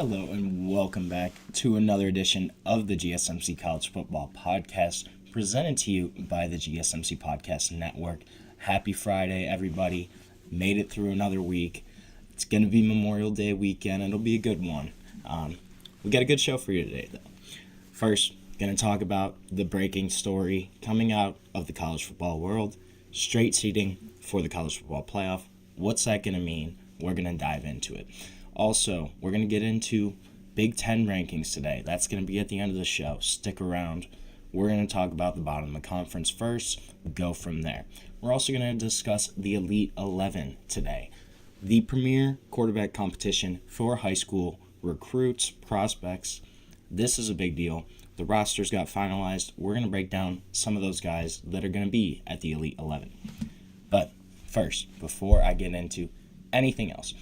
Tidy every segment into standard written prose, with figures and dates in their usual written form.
Hello and welcome back to another edition of the GSMC College Football Podcast, presented to you by the GSMC Podcast Network. Happy Friday, everybody. Made it through another week. It's going to be Memorial Day weekend, and it'll be a good one. We got a good show for you today, though. First, going to talk about the breaking story coming out of the college football world, straight seeding for the college football playoff. What's that going to mean? We're going to dive into it. Also, we're going to get into Big Ten rankings today. That's going to be at the end of the show. Stick around. We're going to talk about the bottom of the conference first, go from there. We're also going to discuss the Elite 11 today, the premier quarterback competition for high school recruits, prospects. This is a big deal. The rosters got finalized. We're going to break down some of those guys that are going to be at the Elite 11. But first, before I get into anything else,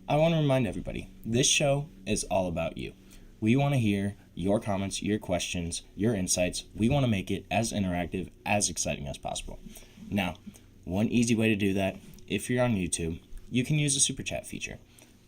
I want to remind everybody, this show is all about you. We want to hear your comments, your questions, your insights. We want to make it as interactive, as exciting as possible. Now, one easy way to do that, if you're on YouTube, you can use the Super Chat feature.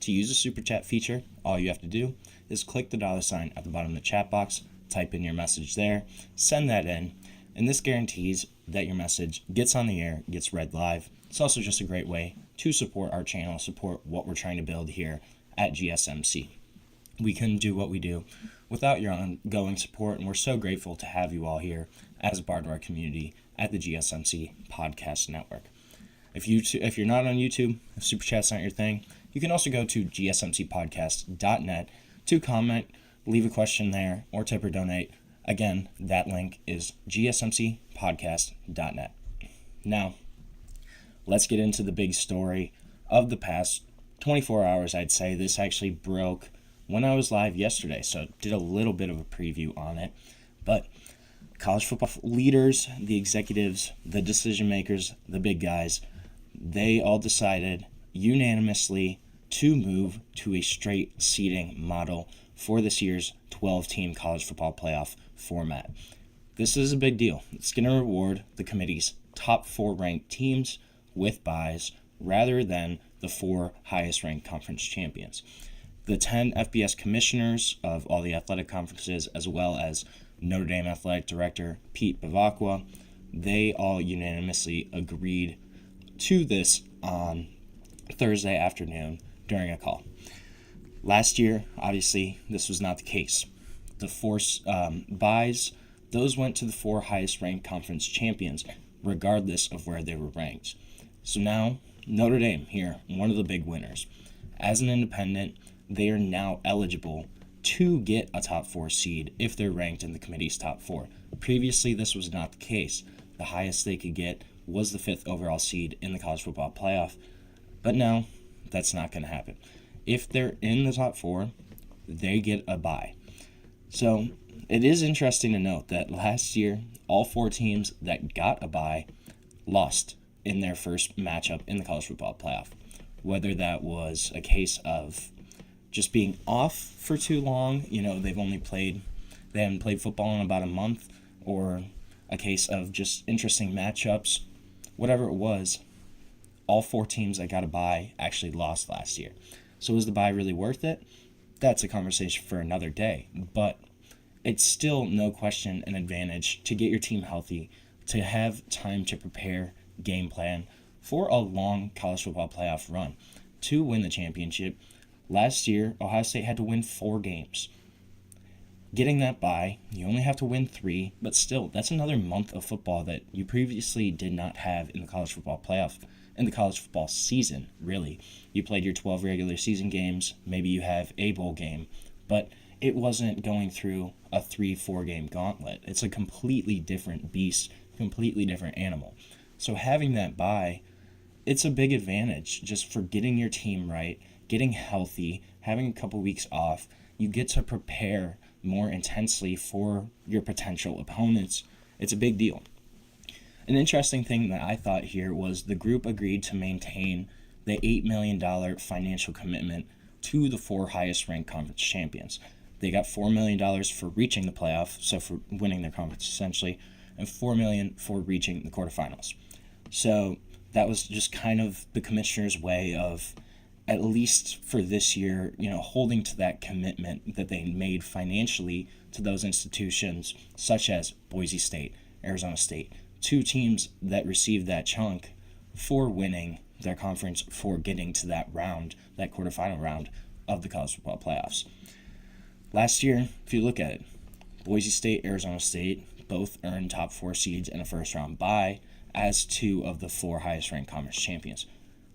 To use the Super Chat feature, all you have to do is click the $ at the bottom of the chat box, type in your message there, send that in, and this guarantees that your message gets on the air, gets read live. It's also just a great way to support our channel, support what we're trying to build here at GSMC. We couldn't do what we do without your ongoing support, and we're so grateful to have you all here as a part of our community at the GSMC Podcast Network. If you're not on YouTube, if Super Chat's not your thing, you can also go to gsmcpodcast.net to comment, leave a question there, or tip or donate. Again, that link is gsmcpodcast.net. Now, let's get into the big story of the past 24 hours, I'd say. This actually broke when I was live yesterday, so did a little bit of a preview on it. But college football leaders, the executives, the decision makers, the big guys, they all decided unanimously to move to a straight seeding model for this year's 12-team college football playoff format. This is a big deal. It's going to reward the committee's top 4 ranked teams with byes rather than the 4 highest ranked conference champions. The 10 FBS commissioners of all the athletic conferences, as well as Notre Dame athletic director Pete Bavacqua, they all unanimously agreed to this on Thursday afternoon during a call. Last year, obviously, this was not the case. The 4 byes, those went to the 4 highest ranked conference champions, regardless of where they were ranked. So now, Notre Dame here, one of the big winners. As an independent, they are now eligible to get a top 4 seed if they're ranked in the committee's top 4. Previously, this was not the case. The highest they could get was the 5th overall seed in the college football playoff. But now, that's not going to happen. If they're in the top 4, they get a bye. So, it is interesting to note that last year, all 4 teams that got a bye lost in their first matchup in the college football playoff. Whether that was a case of just being off for too long, they haven't played football in about a month, or a case of just interesting matchups, whatever it was, all 4 teams that got a bye actually lost last year. So was the bye really worth it? That's a conversation for another day, but it's still no question an advantage to get your team healthy, to have time to prepare, game plan for a long college football playoff run to win the championship. Last year, Ohio State had to win 4 games. Getting that bye, you only have to win 3, but still, that's another month of football that you previously did not have in the college football playoff, in the college football season, really. You played your 12 regular season games, maybe you have a bowl game, but it wasn't going through a 3-4 game gauntlet. It's a completely different beast, completely different animal. So having that bye, it's a big advantage just for getting your team right, getting healthy, having a couple weeks off. You get to prepare more intensely for your potential opponents. It's a big deal. An interesting thing that I thought here was the group agreed to maintain the $8 million financial commitment to the 4 highest ranked conference champions. They got $4 million for reaching the playoff, so for winning their conference essentially, and $4 million for reaching the quarterfinals. So that was just kind of the commissioner's way of at least for this year, holding to that commitment that they made financially to those institutions, such as Boise State, Arizona State, two teams that received that chunk for winning their conference, for getting to that round, that quarterfinal round of the college football playoffs. Last year, if you look at it, Boise State, Arizona State both earned top 4 seeds and a first-round bye as two of the 4 highest-ranked conference champions.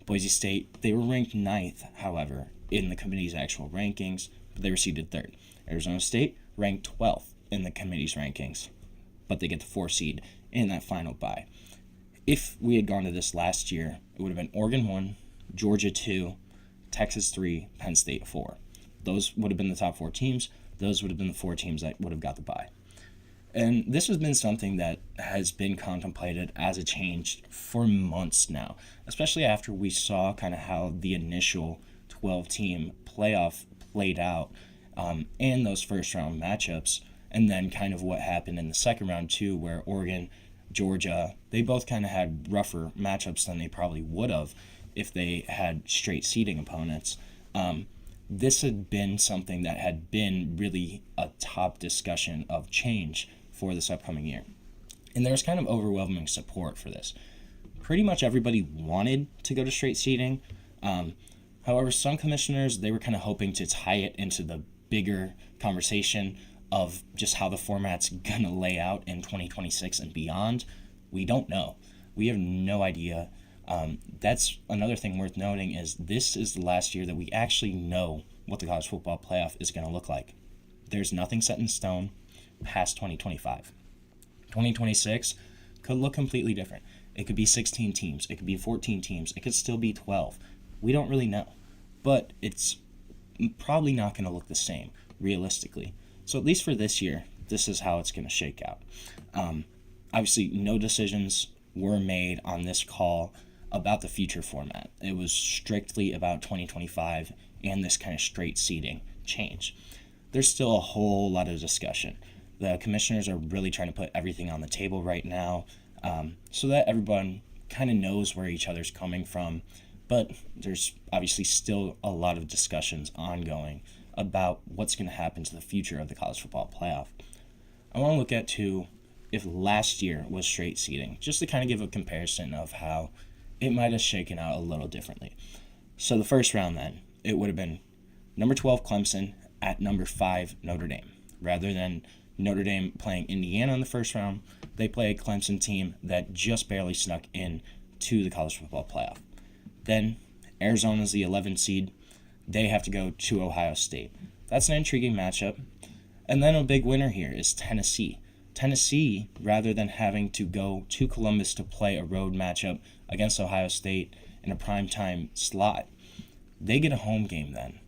Boise State, they were ranked 9th, however, in the committee's actual rankings, but they were seeded 3rd. Arizona State ranked 12th in the committee's rankings, but they get the 4 seed in that final bye. If we had gone to this last year, it would have been Oregon 1, Georgia 2, Texas 3, Penn State 4. Those would have been the top 4 teams. Those would have been the 4 teams that would have got the bye. And this has been something that has been contemplated as a change for months now, especially after we saw kind of how the initial 12-team playoff played out and those first-round matchups, and then kind of what happened in the second round too, where Oregon, Georgia, they both kind of had rougher matchups than they probably would have if they had straight seeding opponents. This had been something that had been really a top discussion of change for this upcoming year. And there was kind of overwhelming support for this. Pretty much everybody wanted to go to straight seeding. However, some commissioners, they were kind of hoping to tie it into the bigger conversation of just how the format's going to lay out in 2026 and beyond. We don't know. We have no idea. That's another thing worth noting is this is the last year that we actually know what the college football playoff is going to look like. There's nothing set in stone past 2025. 2026 could look completely different. It could be 16 teams. It could be 14 teams. It could still be 12. We don't really know. But it's probably not going to look the same, realistically. So at least for this year, this is how it's going to shake out. Obviously, no decisions were made on this call about the future format. It was strictly about 2025 and this kind of straight seeding change. There's still a whole lot of discussion. The commissioners are really trying to put everything on the table right now so that everyone kind of knows where each other's coming from. But there's obviously still a lot of discussions ongoing about what's going to happen to the future of the college football playoff. I want to look at, too, if last year was straight seeding, just to kind of give a comparison of how it might have shaken out a little differently. So the first round then, it would have been number 12 Clemson at number 5 Notre Dame. Rather than Notre Dame playing Indiana in the first round, they play a Clemson team that just barely snuck in to the college football playoff. Then Arizona's the 11 seed. They have to go to Ohio State. That's an intriguing matchup. And then a big winner here is Tennessee. Tennessee, rather than having to go to Columbus to play a road matchup against Ohio State in a primetime slot, they get a home game then.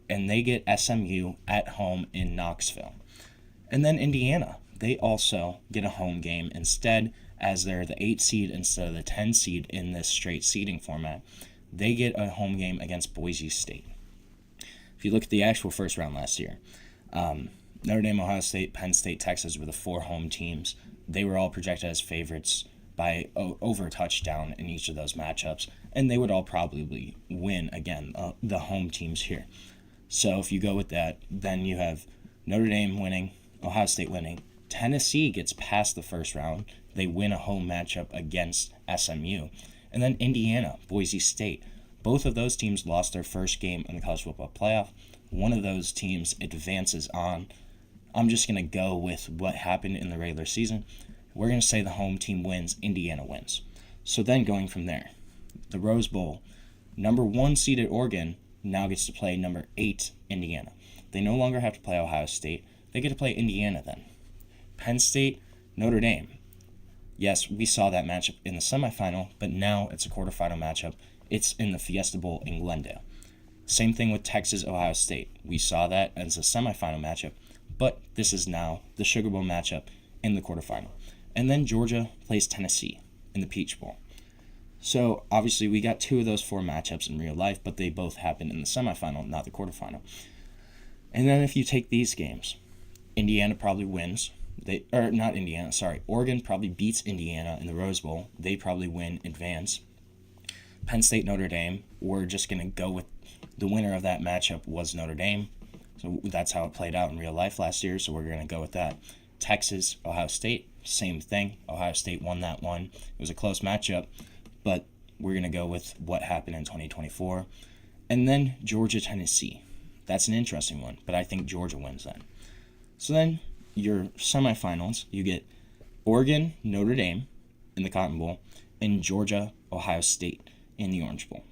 And they get SMU at home in Knoxville. And then Indiana, they also get a home game instead, as they're the 8 seed instead of the 10 seed in this straight seeding format. They get a home game against Boise State. If you look at the actual first round last year, Notre Dame, Ohio State, Penn State, Texas were the 4 home teams. They were all projected as favorites by over a touchdown in each of those matchups, and they would all probably win, again, the home teams here. So if you go with that, then you have Notre Dame winning, Ohio State winning. Tennessee gets past the first round. They win a home matchup against SMU. And then Indiana, Boise State. Both of those teams lost their first game in the college football playoff. One of those teams advances on. I'm just going to go with what happened in the regular season. We're going to say the home team wins, Indiana wins. So then going from there, the Rose Bowl, number 1 seeded Oregon now gets to play number 8 Indiana. They no longer have to play Ohio State. They get to play Indiana then. Penn State, Notre Dame. Yes, we saw that matchup in the semifinal, but now it's a quarterfinal matchup. It's in the Fiesta Bowl in Glendale. Same thing with Texas, Ohio State. We saw that as a semifinal matchup, but this is now the Sugar Bowl matchup in the quarterfinal. And then Georgia plays Tennessee in the Peach Bowl. So obviously we got 2 of those 4 matchups in real life, but they both happened in the semifinal, not the quarterfinal. And then if you take these games, Indiana probably wins. Oregon probably beats Indiana in the Rose Bowl. They probably win, advance. Penn State, Notre Dame, we're just going to go with the winner of that matchup was Notre Dame. So that's how it played out in real life last year, so we're going to go with that. Texas, Ohio State, same thing. Ohio State won that one. It was a close matchup, but we're going to go with what happened in 2024. And then Georgia, Tennessee. That's an interesting one, but I think Georgia wins that. So then your semifinals, you get Oregon, Notre Dame in the Cotton Bowl, and Georgia, Ohio State in the Orange Bowl.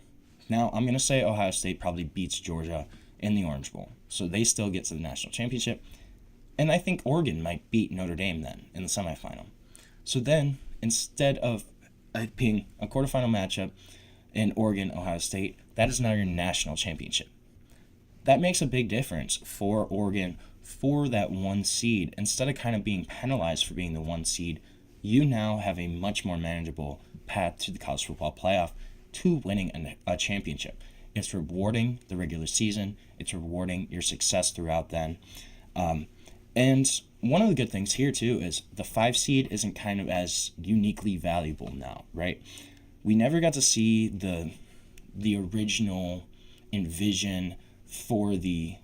Now, I'm going to say Ohio State probably beats Georgia in the Orange Bowl, so they still get to the national championship. And I think Oregon might beat Notre Dame then in the semifinal. So then, instead of it being a quarterfinal matchup in Oregon, Ohio State, that is now your national championship. That makes a big difference for Oregon for that one seed. Instead of kind of being penalized for being the one seed, you now have a much more manageable path to the college football playoff to winning a championship. It's rewarding the regular season. It's rewarding your success throughout then. And one of the good things here, too, is the 5 seed isn't kind of as uniquely valuable now, right? We never got to see the original envision for the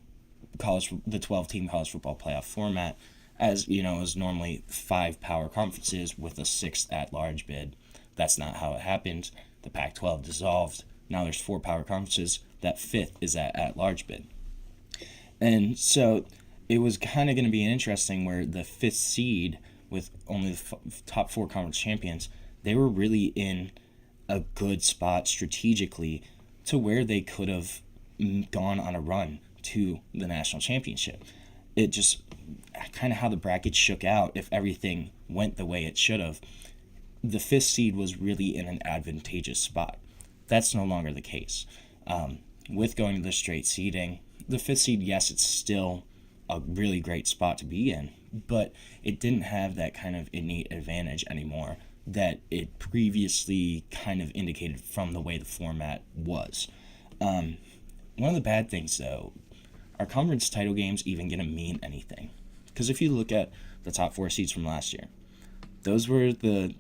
12-team college football playoff format, as, you know, is normally 5 power conferences with a 6th at-large bid. That's not how it happened. The Pac-12 dissolved. Now there's 4 power conferences. That 5th is that at-large bid. And so it was kind of going to be interesting where the 5th seed with only the top 4 conference champions, they were really in a good spot strategically to where they could have gone on a run to the national championship. It just kind of how the bracket shook out. If everything went the way it should have, the 5th seed was really in an advantageous spot. That's no longer the case. With going to the straight seeding, the 5th seed, yes, it's still a really great spot to be in, but it didn't have that kind of innate advantage anymore that it previously kind of indicated from the way the format was. One of the bad things, though, are conference title games even going to mean anything? Because if you look at the top 4 seeds from last year, those were the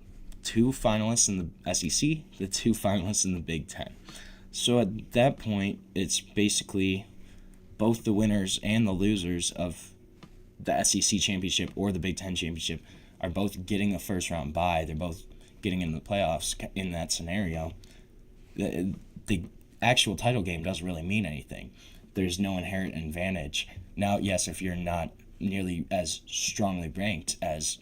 2 finalists in the SEC, the 2 finalists in the Big Ten. So at that point, it's basically both the winners and the losers of the SEC championship or the Big Ten championship are both getting a first-round bye. They're both getting into the playoffs in that scenario. The actual title game doesn't really mean anything. There's no inherent advantage. Now, yes, if you're not nearly as strongly ranked as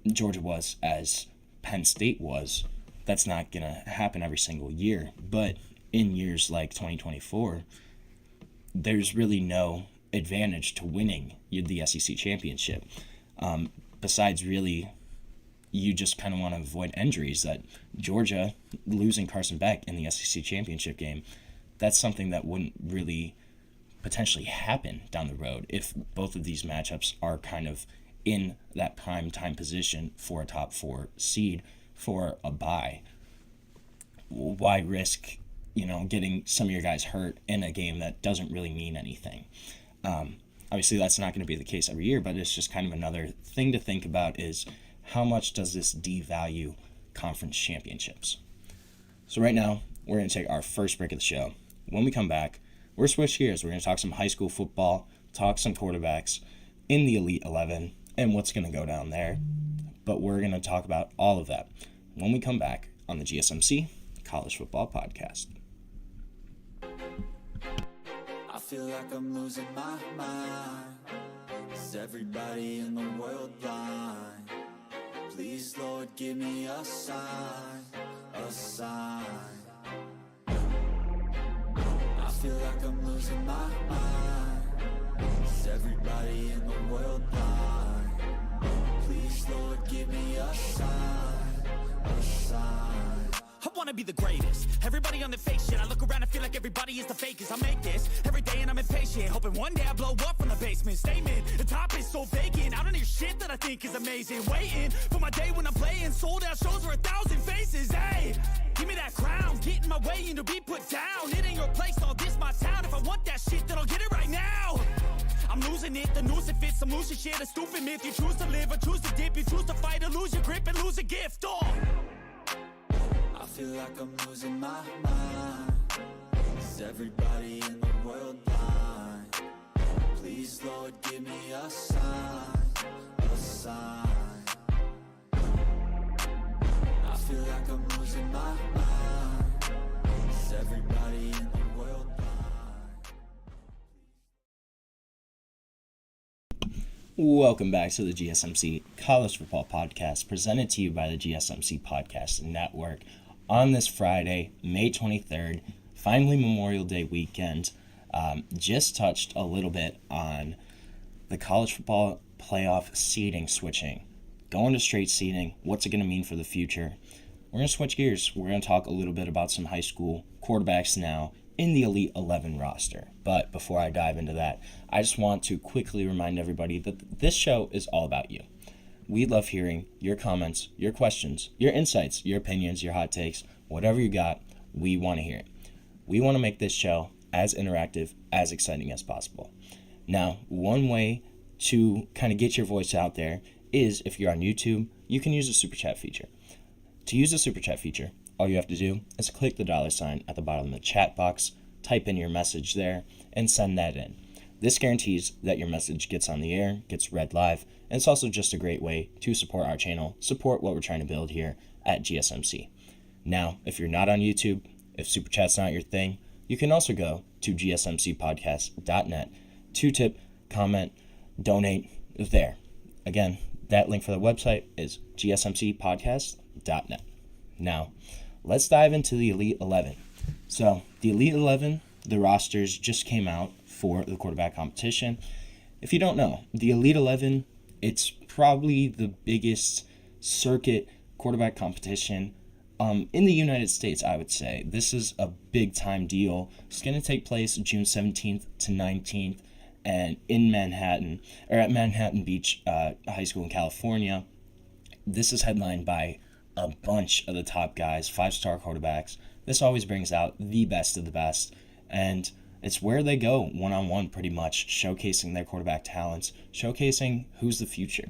Georgia was, as Penn State was, that's not going to happen every single year. But in years like 2024, there's really no advantage to winning the SEC championship. Besides, really, you just kind of want to avoid injuries. That Georgia losing Carson Beck in the SEC championship game, that's something that wouldn't really potentially happen down the road if both of these matchups are kind of in that prime time position for a top 4 seed for a bye. Why risk, getting some of your guys hurt in a game that doesn't really mean anything? Obviously, that's not going to be the case every year, but it's just kind of another thing to think about is how much does this devalue conference championships? So right now, we're going to take our first break of the show. When we come back, we're switch gears. We're going to talk some high school football, talk some quarterbacks in the Elite 11, and what's going to go down there. But we're going to talk about all of that when we come back on the GSMC College Football Podcast. I feel like I'm losing my mind. Is everybody in the world blind? Please, Lord, give me a sign, a sign. I feel like I'm losing my mind. Is everybody in the world blind? Please, Lord, give me a sign, a sign. I wanna be the greatest. Everybody on the fake shit. I look around and feel like everybody is the fakest. I make this every day and I'm impatient, hoping one day I blow up from the basement. Statement, the top is so vacant. I don't hear shit that I think is amazing. Waiting for my day when I'm playing sold out shows for 1,000 faces. Hey, give me that crown, get in my way and to be put down. It ain't your place, all this my town. If I want that shit, then I'll get it right now. I'm losing it, the noose it fits. I'm losing shit, a stupid myth. You choose to live or choose to dip. You choose to fight or lose your grip and lose a gift. Oh, I feel like I'm losing my mind. Is everybody in the world blind? Please, Lord, give me a sign, a sign. I feel like I'm losing my mind. Is everybody in the world blind? Welcome back to the GSMC College Football Podcast, presented to you by the GSMC Podcast Network. On this Friday, May 23rd, finally Memorial Day weekend, just touched a little bit on the college football playoff seeding switching. Going to straight seeding, what's it going to mean for the future? We're going to switch gears. We're going to talk a little bit about some high school quarterbacks now in the Elite 11 roster. But before I dive into that, I just want to quickly remind everybody that this show is all about you. We love hearing your comments, your questions, your insights, your opinions, your hot takes, whatever you got, we want to hear it. We want to make this show as interactive, as exciting as possible. Now, one way to kind of get your voice out there is if you're on YouTube, you can use the Super Chat feature. To use the Super Chat feature, all you have to do is click the $sign at the bottom of the chat box, type in your message there, and send that in. This guarantees that your message gets on the air, gets read live, and it's also just a great way to support our channel, support what we're trying to build here at GSMC. Now, if you're not on YouTube, if Super Chat's not your thing, you can also go to gsmcpodcast.net to tip, comment, donate there. Again, that link for the website is gsmcpodcast.net. Now, let's dive into the Elite 11. So, the Elite 11, the rosters just came out for the quarterback competition. If you don't know, the Elite 11, it's probably the biggest circuit quarterback competition in the United States, I would say. This is a big-time deal. It's going to take place June 17th to 19th and in Manhattan, or at Manhattan Beach High School in California. This is headlined by a bunch of the top guys, 5-star quarterbacks. This always brings out the best of the best, and it's where they go one-on-one pretty much, showcasing their quarterback talents, showcasing who's the future.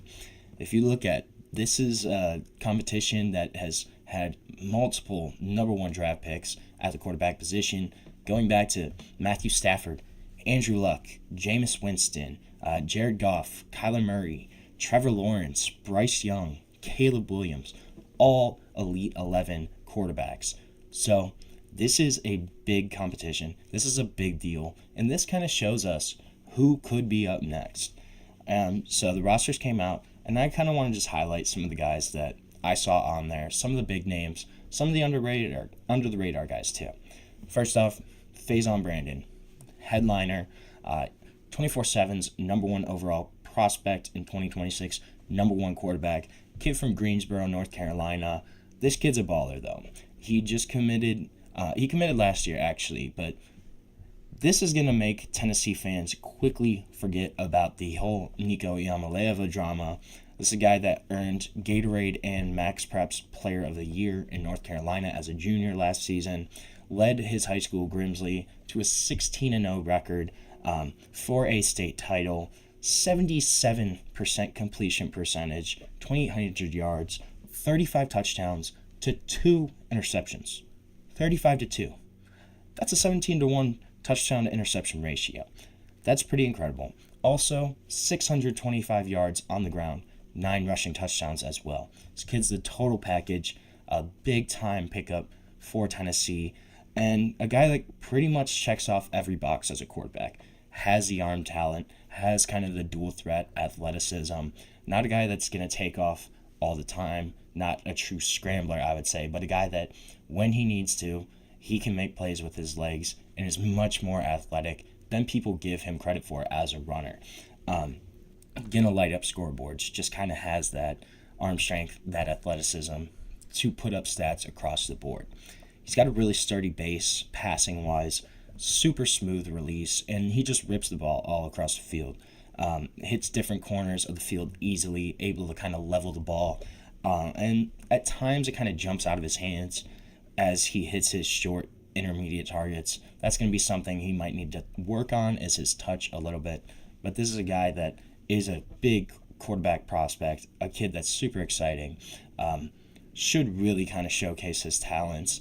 If you look at, this is a competition that has had multiple number one draft picks at the quarterback position, going back to Matthew Stafford, Andrew Luck, Jameis Winston, Jared Goff, Kyler Murray, Trevor Lawrence, Bryce Young, Caleb Williams, all Elite 11 quarterbacks. So this is a big competition. This is a big deal. And this kind of shows us who could be up next. So the rosters came out, and I kind of want to just highlight some of the guys that I saw on there, some of the big names, some of the under the radar guys too. First off, Faison Brandon, headliner, 24/7's number one overall prospect in 2026, number one quarterback, kid from Greensboro, North Carolina. This kid's a baller though. He just committed. He committed last year actually, but this is going to make Tennessee fans quickly forget about the whole Nico Iamaleava drama. This is a guy that earned Gatorade and Max Preps Player of the Year in North Carolina as a junior last season, led his high school Grimsley to a 16-0 record, 4A state title, 77% completion percentage, 2,800 yards, 35 touchdowns to 2 interceptions. 35-2. That's a 17-1 touchdown to interception ratio. That's pretty incredible. Also, 625 yards on the ground, 9 rushing touchdowns as well. This kid's the total package, a big-time pickup for Tennessee, and a guy that pretty much checks off every box as a quarterback. Has the arm talent, has kind of the dual threat athleticism. Not a guy that's going to take off all the time, not a true scrambler, I would say, but a guy that when he needs to, he can make plays with his legs and is much more athletic than people give him credit for as a runner. Gonna light up scoreboards, just kind of has that arm strength, that athleticism to put up stats across the board. He's got a really sturdy base, passing-wise, super smooth release, and he just rips the ball all across the field. Hits different corners of the field easily, able to kind of level the ball. And at times it kind of jumps out of his hands as he hits his short intermediate targets. That's going to be something he might need to work on, is his touch a little bit. But this is a guy that is a big quarterback prospect, a kid that's super exciting. should really kind of showcase his talents.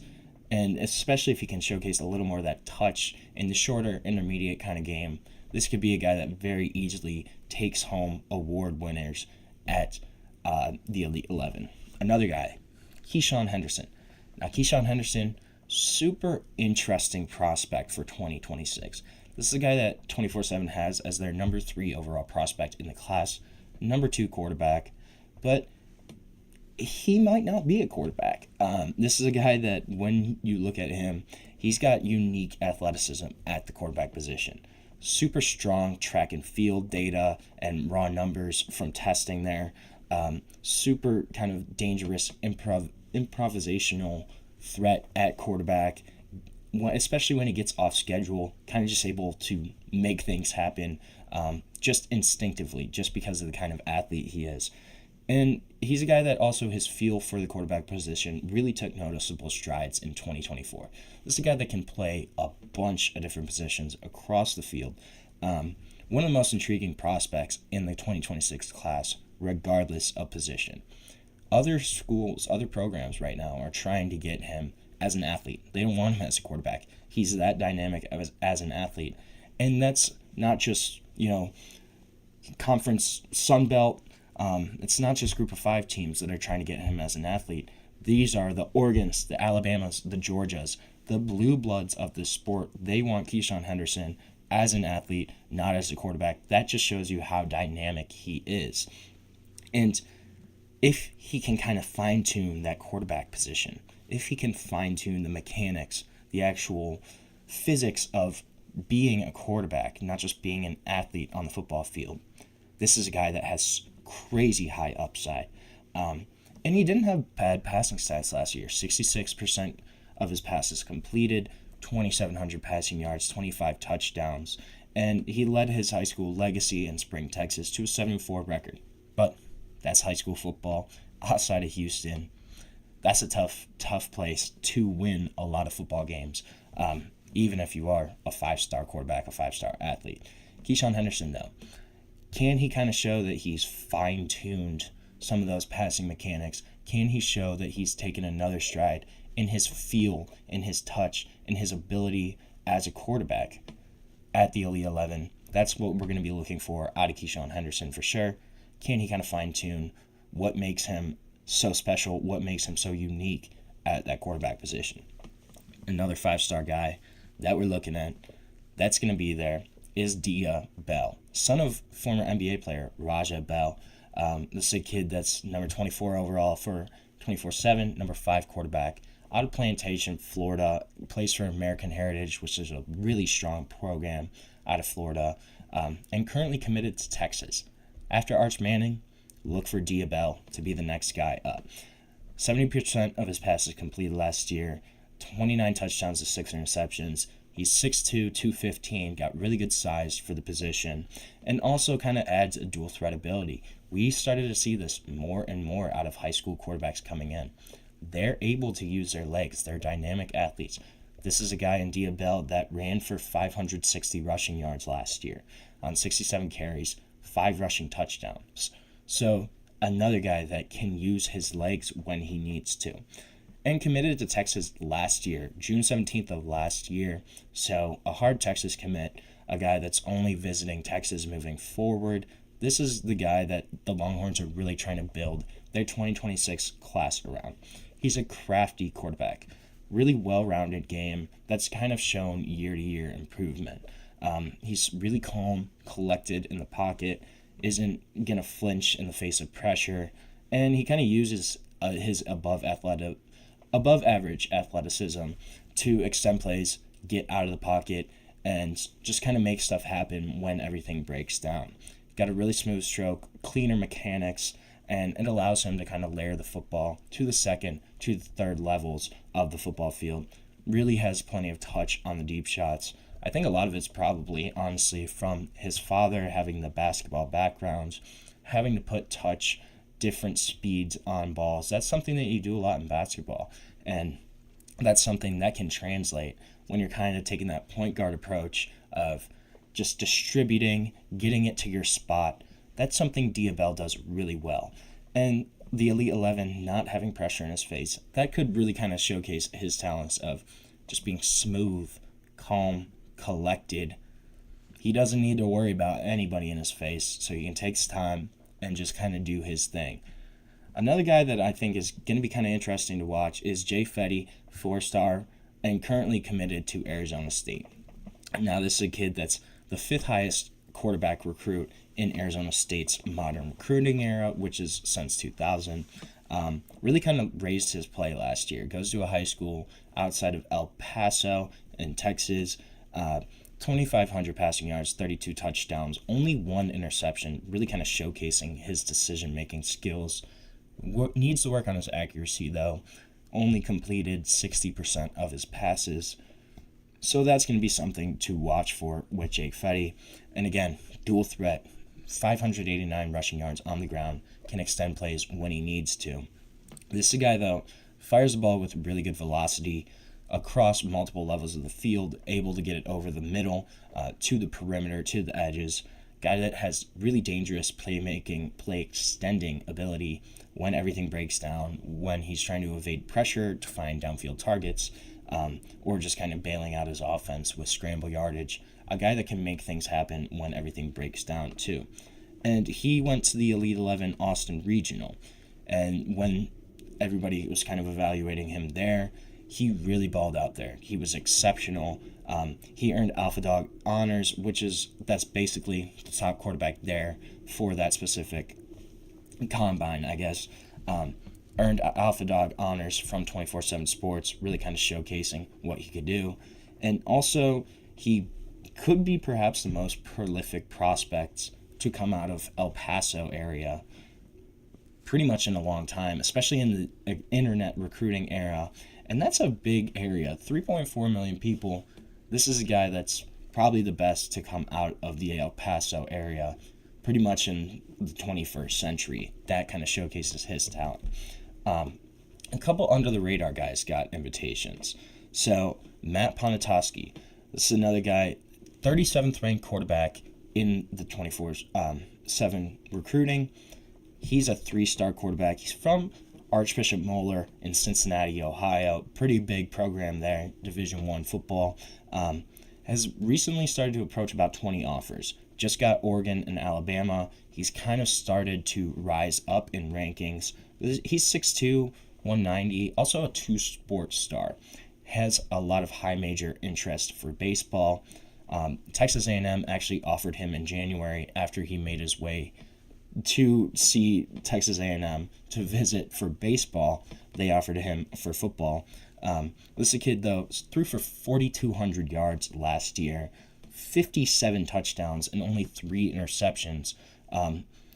And especially if he can showcase a little more of that touch in the shorter intermediate kind of game, this could be a guy that very easily takes home award winners at the Elite 11. Another guy, Keyshawn Henderson. Now, Keyshawn Henderson, super interesting prospect for 2026. This is a guy that 24/7 has as their number 3 overall prospect in the class, number 2 quarterback, but he might not be a quarterback. This is a guy that when you look at him, he's got unique athleticism at the quarterback position. Super strong track and field data and raw numbers from testing there. Super kind of dangerous improvisational threat at quarterback, especially when he gets off schedule, kind of just able to make things happen just instinctively, just because of the kind of athlete he is. And he's a guy that also his feel for the quarterback position really took noticeable strides in 2024. This is a guy that can play a bunch of different positions across the field. One of the most intriguing prospects in the 2026 class, regardless of position. Other schools, other programs right now are trying to get him as an athlete. They don't want him as a quarterback. He's that dynamic as an athlete. And that's not just, Conference Sun Belt. It's not just Group of 5 teams that are trying to get him as an athlete. These are the Oregons, the Alabamas, the Georgias, the blue bloods of the sport. They want Keyshawn Henderson as an athlete, not as a quarterback. That just shows you how dynamic he is. And if he can kind of fine-tune that quarterback position, if he can fine-tune the mechanics, the actual physics of being a quarterback, not just being an athlete on the football field, this is a guy that has crazy high upside. And he didn't have bad passing stats last year. 66% of his passes completed, 2,700 passing yards, 25 touchdowns, and he led his high school legacy in Spring, Texas to a 7-4 record. But that's high school football outside of Houston. That's a tough place to win a lot of football games, even if you are a 5-star quarterback, a 5-star athlete. Keyshawn Henderson, though, can he kind of show that he's fine-tuned some of those passing mechanics? Can he show that he's taken another stride in his feel, in his touch, in his ability as a quarterback at the Elite 11? That's what we're going to be looking for out of Keyshawn Henderson for sure. Can he kind of fine-tune what makes him so special, what makes him so unique at that quarterback position? Another 5-star guy that we're looking at that's going to be there is Dia Bell, son of former NBA player Raja Bell. This is a kid that's number 24 overall for 24/7, number 5 quarterback, out of Plantation, Florida, plays for American Heritage, which is a really strong program out of Florida, and currently committed to Texas. After Arch Manning, look for Dia Bell to be the next guy up. 70% of his passes completed last year, 29 touchdowns to 6 interceptions. He's 6'2", 215, got really good size for the position, and also kind of adds a dual threat ability. We started to see this more and more out of high school quarterbacks coming in. They're able to use their legs. They're dynamic athletes. This is a guy in Dia Bell that ran for 560 rushing yards last year on 67 carries, 5 rushing touchdowns. So another guy that can use his legs when he needs to. And committed to Texas last year, June 17th of last year. So a hard Texas commit, a guy that's only visiting Texas moving forward. This is the guy that the Longhorns are really trying to build their 2026 class around. He's a crafty quarterback, really well-rounded game that's kind of shown year-to-year improvement. He's really calm, collected in the pocket, isn't going to flinch in the face of pressure, and he kind of uses his above average athleticism to extend plays, get out of the pocket, and just kind of make stuff happen when everything breaks down. Got a really smooth stroke, cleaner mechanics, and it allows him to kind of layer the football to the second, to the third levels of the football field. Really has plenty of touch on the deep shots. I think a lot of it's probably, honestly, from his father having the basketball background, having to put touch, different speeds on balls. That's something that you do a lot in basketball, and that's something that can translate when you're kind of taking that point guard approach of just distributing, getting it to your spot. That's something Dia Bell does really well. And the Elite 11 not having pressure in his face, that could really kind of showcase his talents of just being smooth, calm, collected. He doesn't need to worry about anybody in his face, so he can take his time and just kind of do his thing. Another guy that I think is going to be kind of interesting to watch is Jay Fetty, 4-star, and currently committed to Arizona State. Now, this is a kid that's the 5th highest quarterback recruit in Arizona State's modern recruiting era, which is since 2000. Really kind of raised his play last year. Goes to a high school outside of El Paso in Texas. 2,500 passing yards, 32 touchdowns, only 1 interception, really kind of showcasing his decision-making skills. Needs to work on his accuracy, though. Only completed 60% of his passes. So that's going to be something to watch for with Jake Fetty. And again, dual threat, 589 rushing yards on the ground, can extend plays when he needs to. This is a guy, though, fires the ball with really good velocity across multiple levels of the field, able to get it over the middle, to the perimeter, to the edges. Guy that has really dangerous playmaking, play extending ability when everything breaks down, when he's trying to evade pressure to find downfield targets, or just kind of bailing out his offense with scramble yardage. A guy that can make things happen when everything breaks down too. And he went to the Elite 11 Austin Regional. And when everybody was kind of evaluating him there, he really balled out there. He was exceptional. He earned Alpha Dog honors, that's basically the top quarterback there for that specific combine, I guess. Earned Alpha Dog honors from 24/7 Sports, really kind of showcasing what he could do. And also, he could be perhaps the most prolific prospect to come out of El Paso area pretty much in a long time, especially in the internet recruiting era. And that's a big area, 3.4 million people. This is a guy that's probably the best to come out of the El Paso area pretty much in the 21st century. That kind of showcases his talent. A couple under-the-radar guys got invitations. So, Matt Ponatoski, this is another guy, 37th ranked quarterback in the 24/7 recruiting. He's a 3-star quarterback. He's from Archbishop Moeller in Cincinnati, Ohio. Pretty big program there, Division I football. Has recently started to approach about 20 offers. Just got Oregon and Alabama. He's kind of started to rise up in rankings. He's 6'2", 190, also a 2-sport star. Has a lot of high major interest for baseball. Texas A&M actually offered him in January after he made his way to see Texas A&M to visit for baseball. They offered him for football. This is a kid, though, threw for 4,200 yards last year, 57 touchdowns, and only 3 interceptions.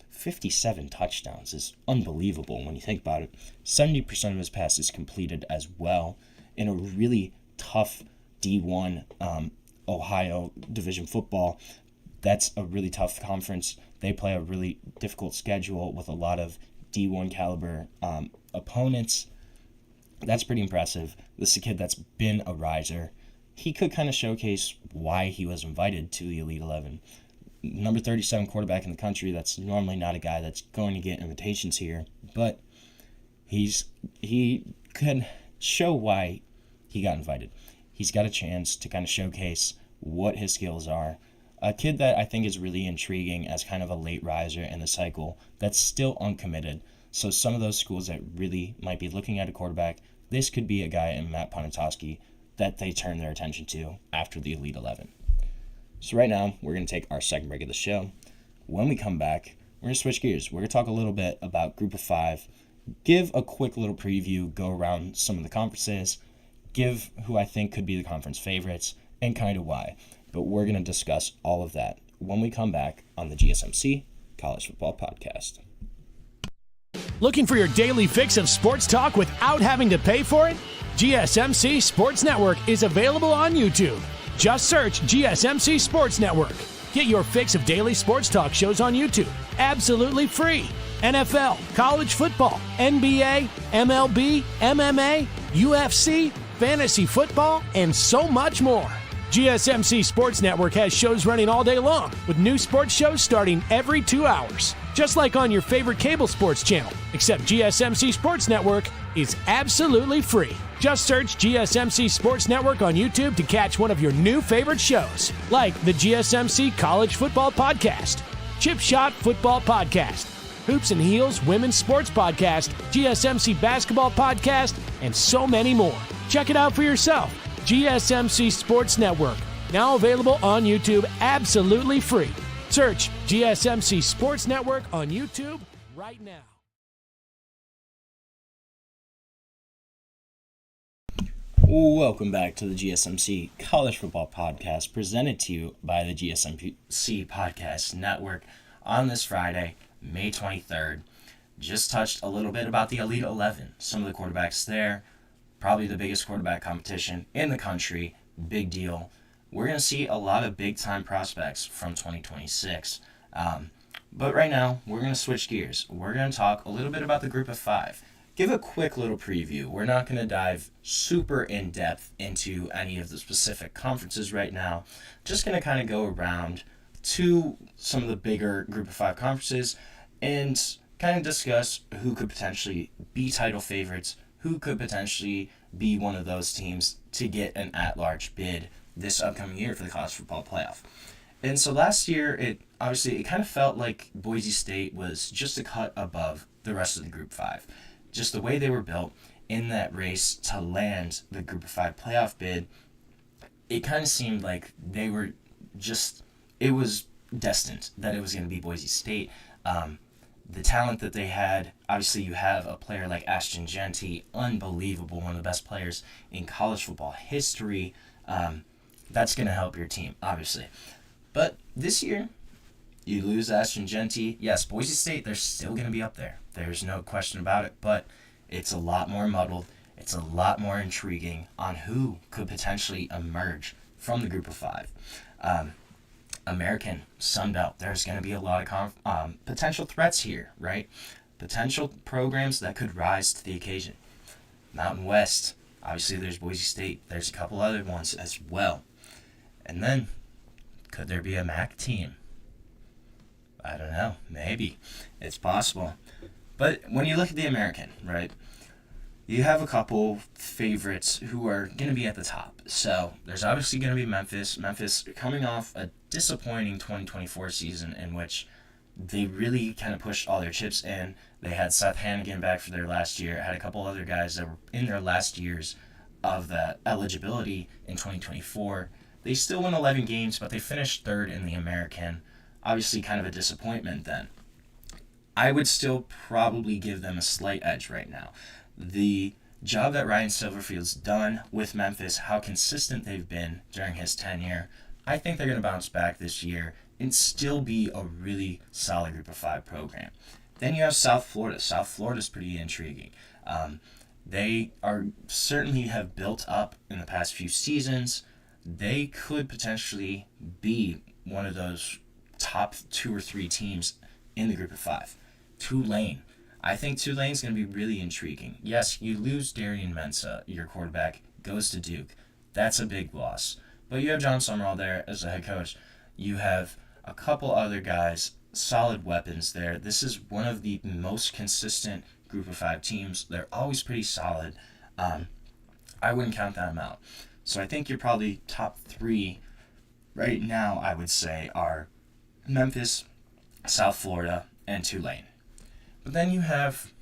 57 touchdowns is unbelievable when you think about it. 70% of his passes completed as well in a really tough D1 Ohio Division football. That's a really tough conference. They play a really difficult schedule with a lot of D1 caliber opponents. That's pretty impressive. This is a kid that's been a riser. He could kind of showcase why he was invited to the Elite 11. Number 37 quarterback in the country. That's normally not a guy that's going to get invitations here, but he could show why he got invited. He's got a chance to kind of showcase what his skills are. A kid that I think is really intriguing as kind of a late riser in the cycle that's still uncommitted. So some of those schools that really might be looking at a quarterback, this could be a guy in Matt Ponatoski that they turn their attention to after the Elite 11. So right now, we're going to take our second break of the show. When we come back, we're going to switch gears. We're going to talk a little bit about Group of 5, give a quick little preview, go around some of the conferences, give who I think could be the conference favorites, and kind of why. But we're going to discuss all of that when we come back on the GSMC College Football Podcast. Looking for your daily fix of sports talk without having to pay for it? GSMC Sports Network is available on YouTube. Just search GSMC Sports Network. Get your fix of daily sports talk shows on YouTube, absolutely free. NFL, college football, NBA, MLB, MMA, UFC, fantasy football, and so much more. GSMC Sports Network has shows running all day long, with new sports shows starting every 2 hours. Just like on your favorite cable sports channel, except GSMC Sports Network is absolutely free. Just search GSMC Sports Network on YouTube to catch one of your new favorite shows, like the GSMC College Football Podcast, Chip Shot Football Podcast, Hoops and Heels Women's Sports Podcast, GSMC Basketball Podcast, and so many more. Check it out for yourself. GSMC Sports Network, now available on YouTube absolutely free. Search GSMC Sports Network on YouTube right now. Welcome back to the GSMC College Football Podcast, presented to you by the GSMC Podcast Network on this Friday, May 23rd. Just touched a little bit about the Elite 11, some of the quarterbacks there. Probably the biggest quarterback competition in the country. Big deal. We're going to see a lot of big-time prospects from 2026. But right now, we're going to switch gears. We're going to talk a little bit about the Group of Five. Give a quick little preview. We're not going to dive super in-depth into any of the specific conferences right now. Just going to kind of go around to some of the bigger Group of Five conferences and kind of discuss who could potentially be title favorites, who could potentially be one of those teams to get an at-large bid this upcoming year for the college football playoff. And so last year, it kind of felt like Boise State was just a cut above the rest of the Group 5. Just the way they were built in that race to land the Group of 5 playoff bid, it kind of seemed like they were it was destined that it was going to be Boise State. The talent that they had, obviously you have a player like Ashton Jeanty, unbelievable, one of the best players in college football history. That's going to help your team, obviously. But this year, you lose Ashton Jeanty. Yes, Boise State, they're still going to be up there. There's no question about it, but it's a lot more muddled. It's a lot more intriguing on who could potentially emerge from the Group of 5. American, Sun Belt, there's going to be a lot of potential threats here, right? Potential programs that could rise to the occasion. Mountain West, obviously there's Boise State. There's a couple other ones as well. And then, could there be a MAC team? I don't know. Maybe. It's possible. But when you look at the American, right, you have a couple favorites who are going to be at the top. So there's obviously going to be Memphis. Memphis coming off a disappointing 2024 season in which they really kind of pushed all their chips in. They had Seth Hannigan back for their last year, had a couple other guys that were in their last years of that eligibility in 2024. They still won 11 games, but they finished third in the American. Obviously kind of a disappointment then. I would still probably give them a slight edge right now. The job that Ryan Silverfield's done with Memphis, how consistent they've been during his tenure, I think they're going to bounce back this year and still be a really solid Group of 5 program. Then you have South Florida. South Florida's pretty intriguing. They certainly have built up in the past few seasons. They could potentially be one of those top 2 or 3 teams in the Group of 5. Tulane. I think Tulane's going to be really intriguing. Yes, you lose Darian Mensah, your quarterback, goes to Duke. That's a big loss. But you have John Summerall there as a head coach. You have a couple other guys, solid weapons there. This is one of the most consistent Group of 5 teams. They're always pretty solid. I wouldn't count them out. So I think you're probably top 3 right now, I would say, are Memphis, South Florida, and Tulane. But then you have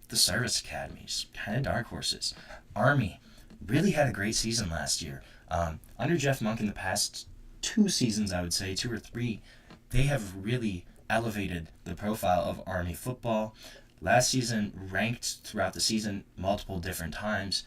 the service academies, kind of dark horses. Army really had a great season last year. Under Jeff Monk in the past 2 seasons, I would say, 2 or 3, they have really elevated the profile of Army football. Last season, ranked throughout the season multiple different times.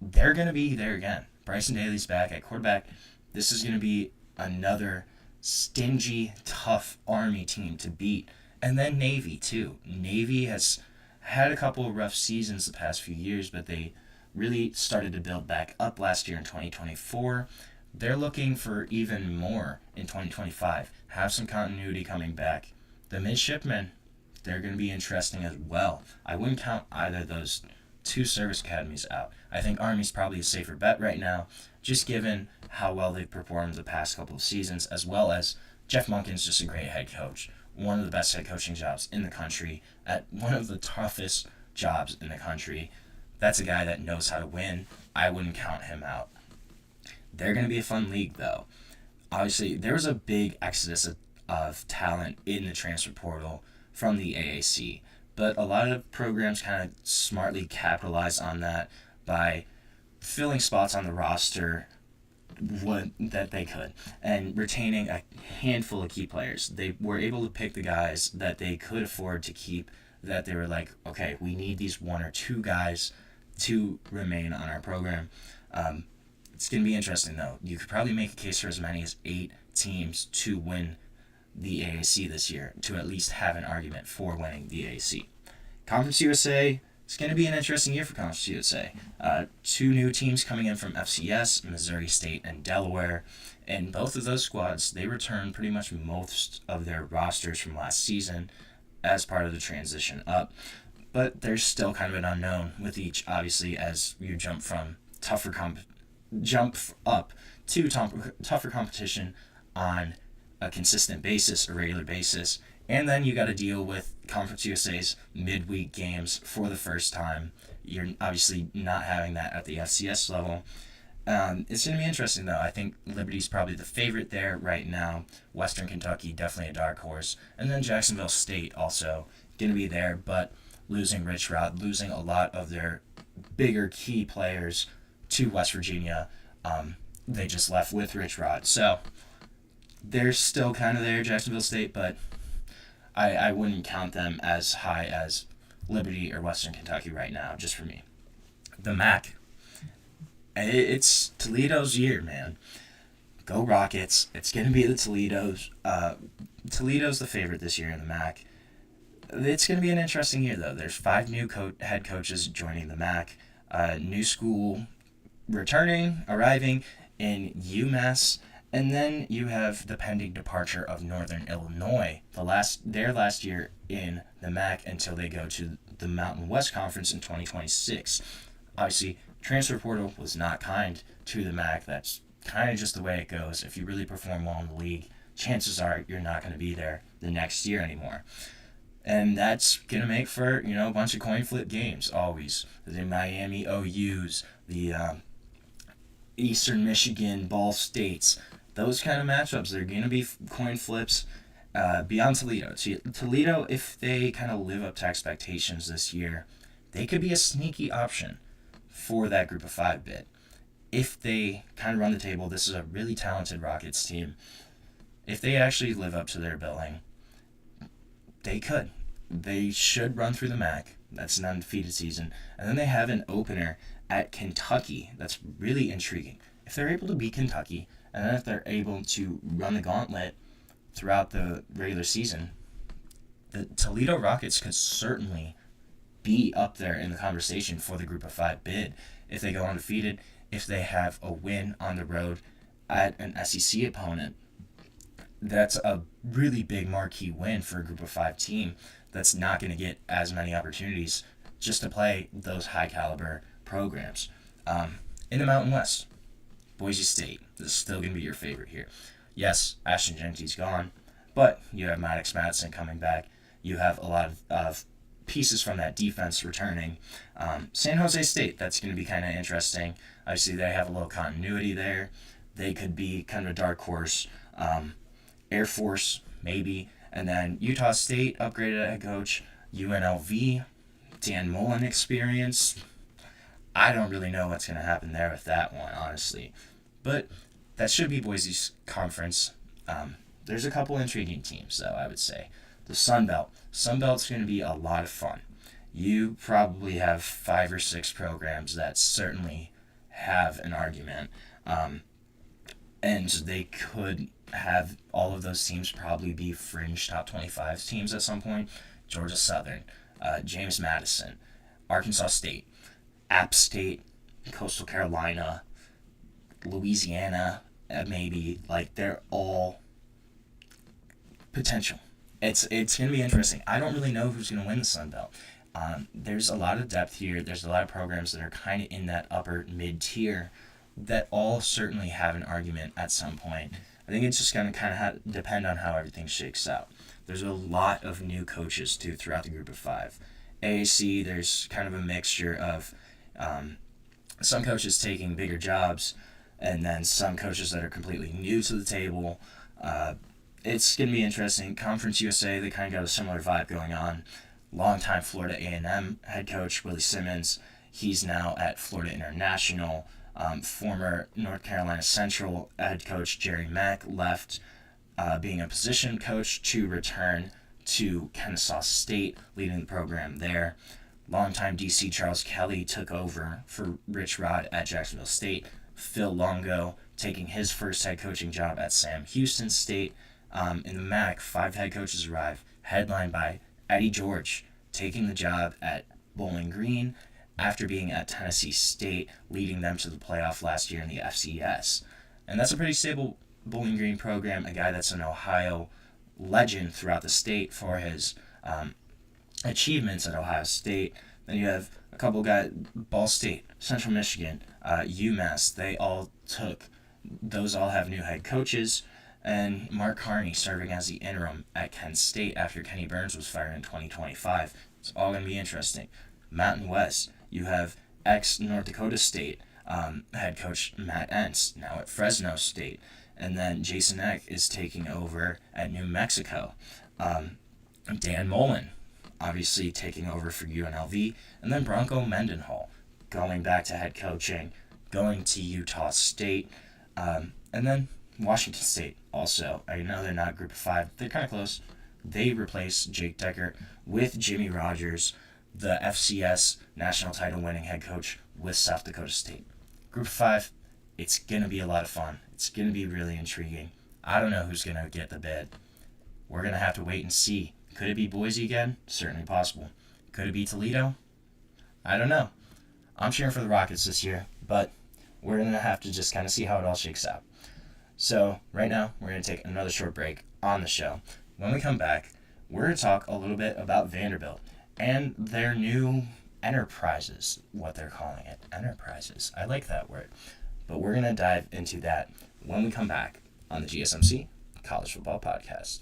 They're going to be there again. Bryson Daly's back at quarterback. This is going to be another stingy, tough Army team to beat. And then Navy, too. Navy has had a couple of rough seasons the past few years, but they really started to build back up last year in 2024. They're looking for even more in 2025. Have some continuity coming back. The midshipmen, they're going to be interesting as well. I wouldn't count either of those 2 service academies out. I think Army's probably a safer bet right now, just given how well they've performed the past couple of seasons, as well as Jeff Monken's just a great head coach. One of the best head coaching jobs in the country, at one of the toughest jobs in the country. That's a guy that knows how to win. I wouldn't count him out. They're going to be a fun league, though. Obviously, there was a big exodus of talent in the transfer portal from the AAC, but a lot of programs kind of smartly capitalized on that by filling spots on the roster that they could and retaining a handful of key players. They were able to pick the guys that they could afford to keep, that they were like, okay, we need these one or two guys to remain on our program. It's going to be interesting, though. You could probably make a case for as many as 8 teams to win the AAC this year, to at least have an argument for winning the AAC. Conference USA, it's going to be an interesting year for Conference USA. 2 new teams coming in from FCS, Missouri State and Delaware. And both of those squads, they returned pretty much most of their rosters from last season as part of the transition up. But there's still kind of an unknown with each, obviously, as you jump up to tougher competition on a consistent basis, a regular basis. And then you got to deal with Conference USA's midweek games for the first time. You're obviously not having that at the FCS level. It's going to be interesting, though. I think Liberty's probably the favorite there right now. Western Kentucky, definitely a dark horse. And then Jacksonville State also going to be there, but losing Rich Rod, losing a lot of their bigger key players to West Virginia. They just left with Rich Rod. So they're still kind of there, Jacksonville State, but I wouldn't count them as high as Liberty or Western Kentucky right now, just for me. The MAC. It's Toledo's year, man. Go Rockets. It's going to be the Toledo's. Toledo's the favorite this year in the MAC. It's going to be an interesting year, though. There's 5 new head coaches joining the MAC. New school arriving in UMass. And then you have the pending departure of Northern Illinois, their last year in the MAC until they go to the Mountain West Conference in 2026. Obviously, transfer portal was not kind to the MAC. That's kind of just the way it goes. If you really perform well in the league, chances are you're not going to be there the next year anymore. And that's going to make for, a bunch of coin flip games, always. The Miami OUs, the Eastern Michigan Ball States. Those kind of matchups, they're going to be coin flips beyond Toledo. Toledo, if they kind of live up to expectations this year, they could be a sneaky option for that group of 5 bid. If they kind of run the table, this is a really talented Rockets team. If they actually live up to their billing, they could. They should run through the MAC. That's an undefeated season. And then they have an opener at Kentucky. That's really intriguing. If they're able to beat Kentucky, and then if they're able to run the gauntlet throughout the regular season, the Toledo Rockets could certainly be up there in the conversation for the group of 5 bid. If they go undefeated, if they have a win on the road at an SEC opponent, that's a really big marquee win for a group of 5 team that's not going to get as many opportunities just to play those high caliber programs. In the Mountain West, Boise State is still going to be your favorite here. Yes, Ashton Jeanty's gone, but you have Maddox Madison coming back. You have a lot of pieces from that defense returning. San Jose State, that's going to be kind of interesting. Obviously, they have a little continuity there. They could be kind of a dark horse. Air Force, maybe. And then Utah State, upgraded head coach. UNLV, Dan Mullen experience. I don't really know what's going to happen there with that one, honestly. But that should be Boise's conference. There's a couple intriguing teams, though, I would say. The Sun Belt. Sun Belt's going to be a lot of fun. You probably have 5 or 6 programs that certainly have an argument. And they could have all of those teams probably be fringe top 25 teams at some point. Georgia Southern, James Madison, Arkansas State, App State, Coastal Carolina, Louisiana, maybe. Like, they're all potential. It's going to be interesting. I don't really know who's going to win the Sun Belt. There's a lot of depth here. There's a lot of programs that are kind of in that upper mid-tier that all certainly have an argument at some point. I think it's just going to kind of depend on how everything shakes out. There's a lot of new coaches, too, throughout the group of 5. AAC, there's kind of a mixture of some coaches taking bigger jobs and then some coaches that are completely new to the table. It's going to be interesting. Conference USA, they kind of got a similar vibe going on. Longtime Florida A&M head coach Willie Simmons, he's now at Florida International. Former North Carolina Central head coach Jerry Mack left being a position coach to return to Kennesaw State, leading the program there. Longtime DC Charles Kelly took over for Rich Rod at Jacksonville State. Phil Longo taking his first head coaching job at Sam Houston State. In the MAC, 5 head coaches arrive, headlined by Eddie George taking the job at Bowling Green after being at Tennessee State, leading them to the playoff last year in the FCS. And that's a pretty stable Bowling Green program, a guy that's an Ohio legend throughout the state for his achievements at Ohio State. Then you have a couple guys, Ball State, Central Michigan, UMass. Those all have new head coaches. And Mark Carney serving as the interim at Kent State after Kenny Burns was fired in 2025. It's all going to be interesting. Mountain West, you have ex-North Dakota State head coach Matt Entz, now at Fresno State. And then Jason Eck is taking over at New Mexico. Dan Mullen, obviously taking over for UNLV. And then Bronco Mendenhall going back to head coaching, going to Utah State. And then Washington State also. I know they're not group of 5. They're kind of close. They replace Jake Decker with Jimmy Rogers, the FCS national title winning head coach with South Dakota State. Group of 5, it's going to be a lot of fun. It's going to be really intriguing. I don't know who's going to get the bid. We're going to have to wait and see. Could it be Boise again? Certainly possible. Could it be Toledo? I don't know. I'm cheering for the Rockets this year, but we're going to have to just kind of see how it all shakes out. So right now, we're going to take another short break on the show. When we come back, we're going to talk a little bit about Vanderbilt and their new enterprises, what they're calling it. Enterprises. I like that word. But we're going to dive into that when we come back on the GSMC College Football Podcast.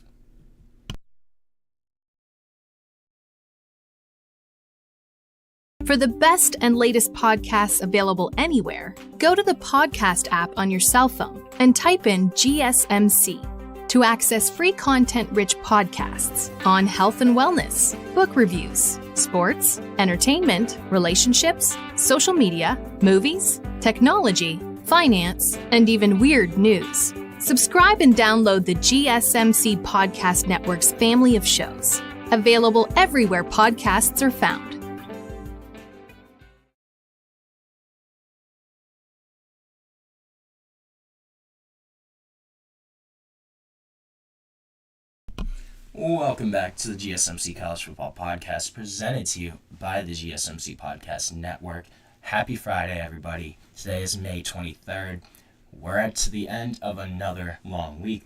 For the best and latest podcasts available anywhere, go to the podcast app on your cell phone and type in GSMC to access free content-rich podcasts on health and wellness, book reviews, sports, entertainment, relationships, social media, movies, technology, finance, and even weird news. Subscribe and download the GSMC Podcast Network's family of shows, available everywhere podcasts are found. Welcome back to the GSMC College Football Podcast, presented to you by the GSMC Podcast Network. Happy Friday, everybody. Today is May 23rd. We're at to the end of another long week,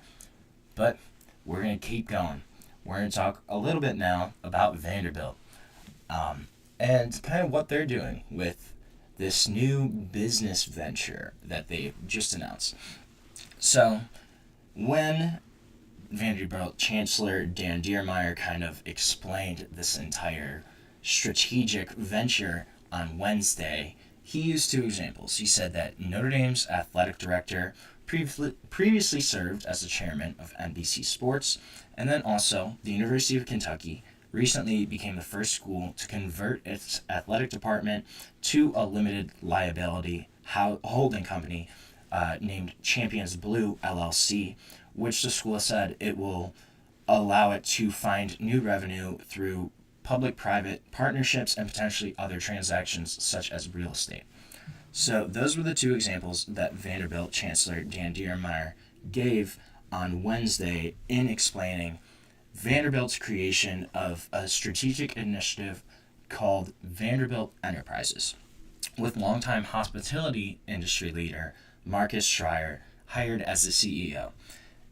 but we're going to keep going. We're going to talk a little bit now about Vanderbilt and kind of what they're doing with this new business venture that they just announced. So, when Vanderbilt Chancellor Dan Diermeyer kind of explained this entire strategic venture on Wednesday, he used 2 examples. He said that Notre Dame's athletic director previously served as the chairman of NBC Sports, and then also the University of Kentucky recently became the first school to convert its athletic department to a limited liability holding company named Champions Blue LLC, which the school said it will allow it to find new revenue through public-private partnerships and potentially other transactions such as real estate. So those were the 2 examples that Vanderbilt Chancellor Dan Diermeyer gave on Wednesday in explaining Vanderbilt's creation of a strategic initiative called Vanderbilt Enterprises, with longtime hospitality industry leader Marcus Schreier hired as the CEO.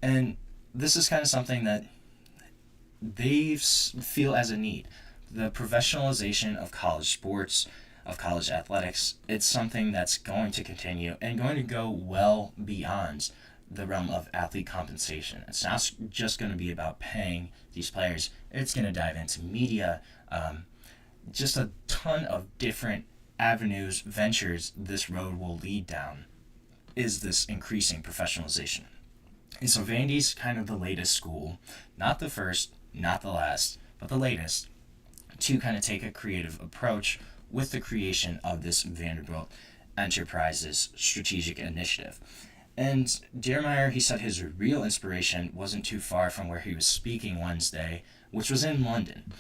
And this is kind of something that they feel as a need. The professionalization of college sports, of college athletics. It's something that's going to continue and going to go well beyond the realm of athlete compensation. It's not just going to be about paying these players. It's going to dive into media, just a ton of different avenues, ventures this road will lead down is this increasing professionalization. And so Vandy's kind of the latest school, not the first, not the last, but the latest, to kind of take a creative approach with the creation of this Vanderbilt Enterprises strategic initiative. And Meyer, he said his real inspiration wasn't too far from where he was speaking Wednesday, which was in London.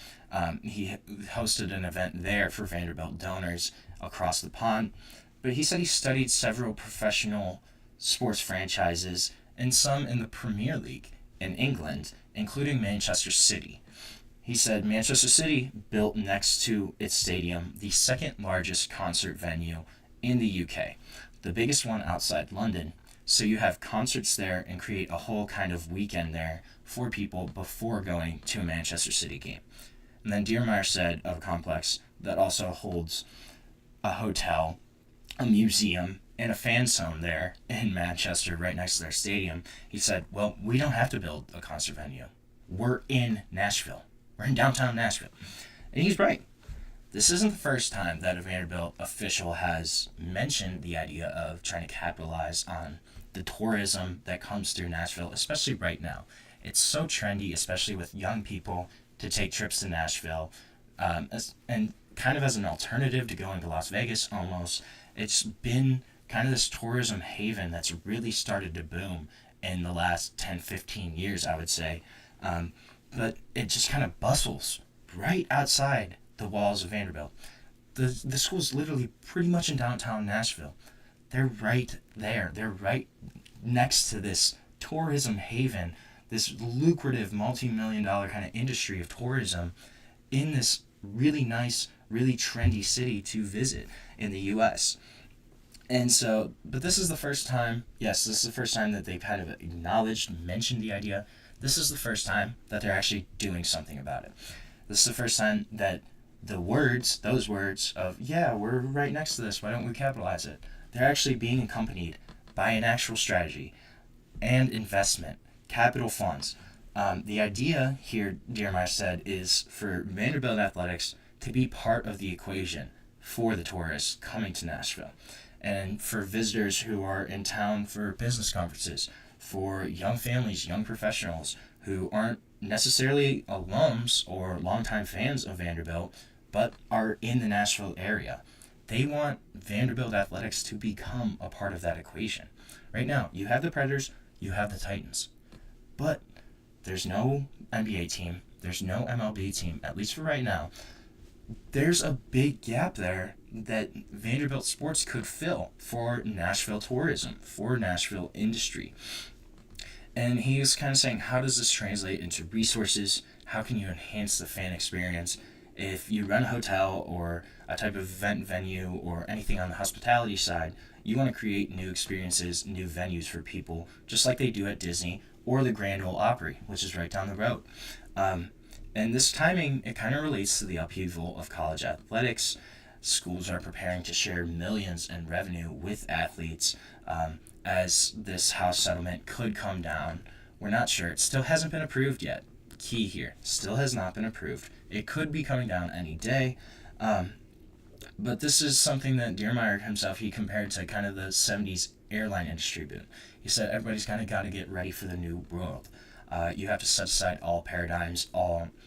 He hosted an event there for Vanderbilt donors across the pond, but he said he studied several professional sports franchises and some in the Premier League in England, including Manchester City. He said Manchester City built next to its stadium the second largest concert venue in the UK, the biggest one outside London. So you have concerts there and create a whole kind of weekend there for people before going to a Manchester City game. And then Meyer said of a complex that also holds a hotel, a museum, and a fan zone there in Manchester right next to their stadium. He said, well, we don't have to build a concert venue. We're in Nashville. We're in downtown Nashville. And he's right. This isn't the first time that a Vanderbilt official has mentioned the idea of trying to capitalize on the tourism that comes through Nashville, especially right now. It's so trendy, especially with young people, to take trips to Nashville, and kind of as an alternative to going to Las Vegas almost. It's been kind of this tourism haven that's really started to boom in the last 10, 15 years, I would say. But it just kind of bustles right outside the walls of Vanderbilt. The school's literally pretty much in downtown Nashville. They're right there. They're right next to this tourism haven, this lucrative multi-million-dollar kind of industry of tourism in this really nice, really trendy city to visit in the U.S. And so, but this is the first time, yes, this is the first time that they've kind of acknowledged, mentioned the idea. This is the first time that they're actually doing something about it. This is the first time that those words of, yeah, we're right next to this, why don't we capitalize it? They're actually being accompanied by an actual strategy and investment, capital funds. The idea here, Meyer said, is for Vanderbilt Athletics to be part of the equation for the tourists coming to Nashville. And for visitors who are in town for business conferences, for young families, young professionals who aren't necessarily alums or longtime fans of Vanderbilt, but are in the Nashville area. They want Vanderbilt Athletics to become a part of that equation. Right now, you have the Predators, you have the Titans, but there's no NBA team, there's no MLB team, at least for right now. There's a big gap there that Vanderbilt sports could fill for Nashville tourism, for Nashville industry. And he was kind of saying, how does this translate into resources? How can you enhance the fan experience? If you run a hotel or a type of event venue or anything on the hospitality side, you want to create new experiences, new venues for people, just like they do at Disney or the Grand Ole Opry, which is right down the road. And this timing, it kind of relates to the upheaval of college athletics. Schools are preparing to share millions in revenue with athletes as this House settlement could come down. We're not sure. It still hasn't been approved yet. Key here, still has not been approved. It could be coming down any day. But this is something that Meyer himself, he compared to kind of the 70s airline industry boom. He said everybody's kind of got to get ready for the new world. You have to set aside all paradigms,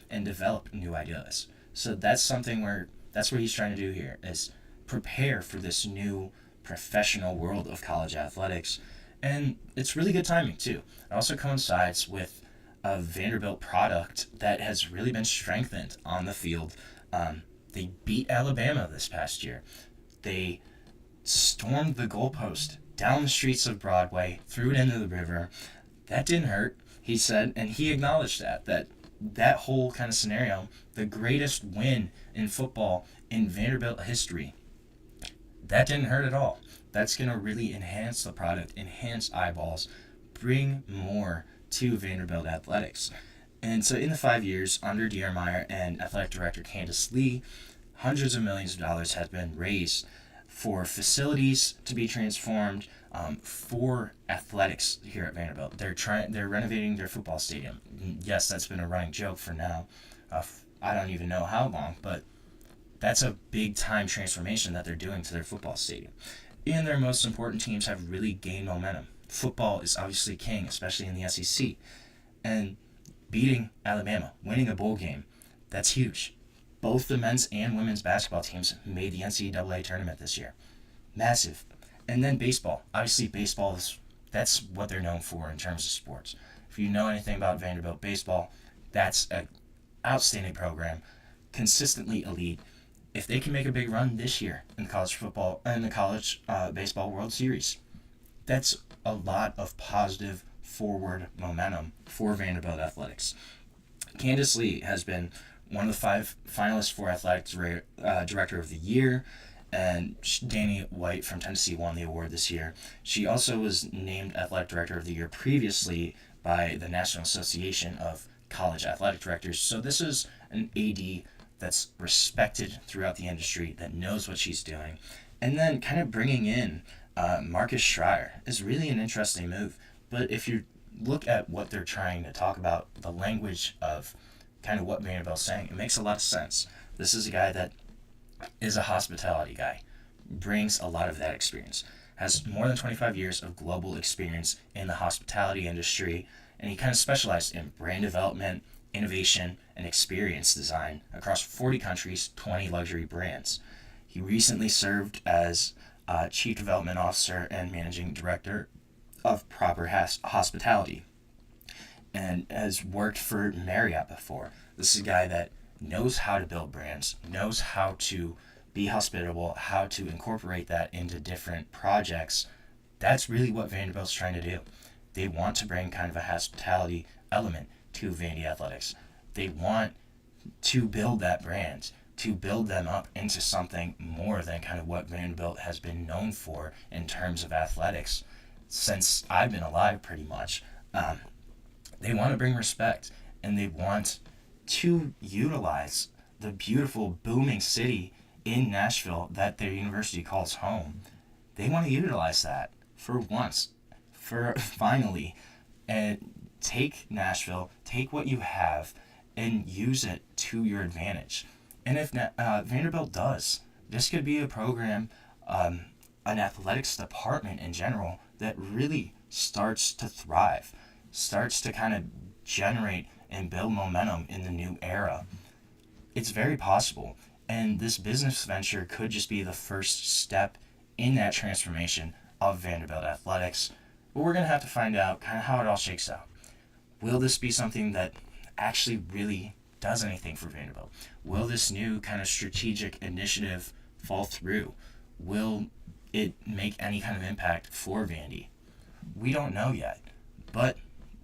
and develop new ideas. So that's something that's what he's trying to do here, is prepare for this new professional world of college athletics. And it's really good timing too. It also coincides with a Vanderbilt product that has really been strengthened on the field. They beat Alabama this past year. They stormed the goalpost down the streets of Broadway, threw it into the river. That didn't hurt, he said, and he acknowledged that whole kind of scenario, the greatest win in football in Vanderbilt history, that didn't hurt at all. That's going to really enhance the product, enhance eyeballs, bring more to Vanderbilt athletics. And so in the 5 years under Meyer and athletic director Candace Lee, hundreds of millions of dollars have been raised for facilities to be transformed, for athletics here at Vanderbilt. They're renovating their football stadium. Yes, that's been a running joke for now. I don't even know how long, but that's a big time transformation that they're doing to their football stadium. And their most important teams have really gained momentum. Football is obviously king, especially in the SEC. And beating Alabama, winning a bowl game, that's huge. Both the men's and women's basketball teams made the NCAA tournament this year. Massive. And then baseball. Obviously, baseball that's what they're known for in terms of sports. If you know anything about Vanderbilt baseball, that's an outstanding program, consistently elite. If they can make a big run this year in the college baseball World Series, that's a lot of positive forward momentum for Vanderbilt athletics. Candace Lee has been one of the 5 finalists for Athletic Director of the Year, and Danny White from Tennessee won the award this year. She also was named Athletic Director of the Year previously by the National Association of College Athletic Directors. So this is an AD that's respected throughout the industry, that knows what she's doing. And then kind of bringing in Marcus Schreier is really an interesting move. But if you look at what they're trying to talk about, the language of kind of what Vanderbilt's saying, it makes a lot of sense. This is a guy that is a hospitality guy, brings a lot of that experience, has more than 25 years of global experience in the hospitality industry, and he kind of specialized in brand development, innovation, and experience design across 40 countries, 20 luxury brands. He recently served as Chief Development Officer and Managing Director of Proper Hospitality, and has worked for Marriott before. This is a guy that knows how to build brands, knows how to be hospitable, how to incorporate that into different projects. That's really what Vanderbilt's trying to do. They want to bring kind of a hospitality element to Vandy Athletics. They want to build that brand, to build them up into something more than kind of what Vanderbilt has been known for in terms of athletics since I've been alive, pretty much. They want to bring respect, and they want to utilize the beautiful, booming city in Nashville that their university calls home. They want to utilize that for once, for finally, and take Nashville, take what you have, and use it to your advantage. And if Vanderbilt does, this could be a program, an athletics department in general, that really starts to thrive, starts to kind of generate and build momentum in the new era. It's very possible, and this business venture could just be the first step in that transformation of Vanderbilt athletics. But we're going to have to find out kind of how it all shakes out. Will this be something that actually really does anything for Vanderbilt? Will this new kind of strategic initiative fall through? Will it make any kind of impact for Vandy? We don't know yet, but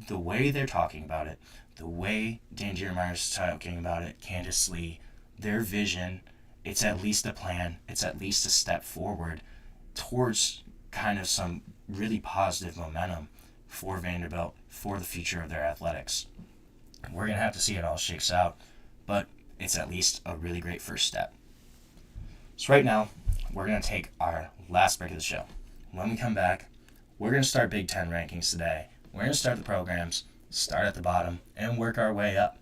the way they're talking about it, the way Dante Moore is talking about it, Candace Lee, their vision, it's at least a plan, it's at least a step forward towards kind of some really positive momentum for Vanderbilt, for the future of their athletics. We're going to have to see how it all shakes out, but it's at least a really great first step. So right now, we're going to take our last break of the show. When we come back, we're going to start Big Ten rankings today. We're going to start the programs, start at the bottom, and work our way up.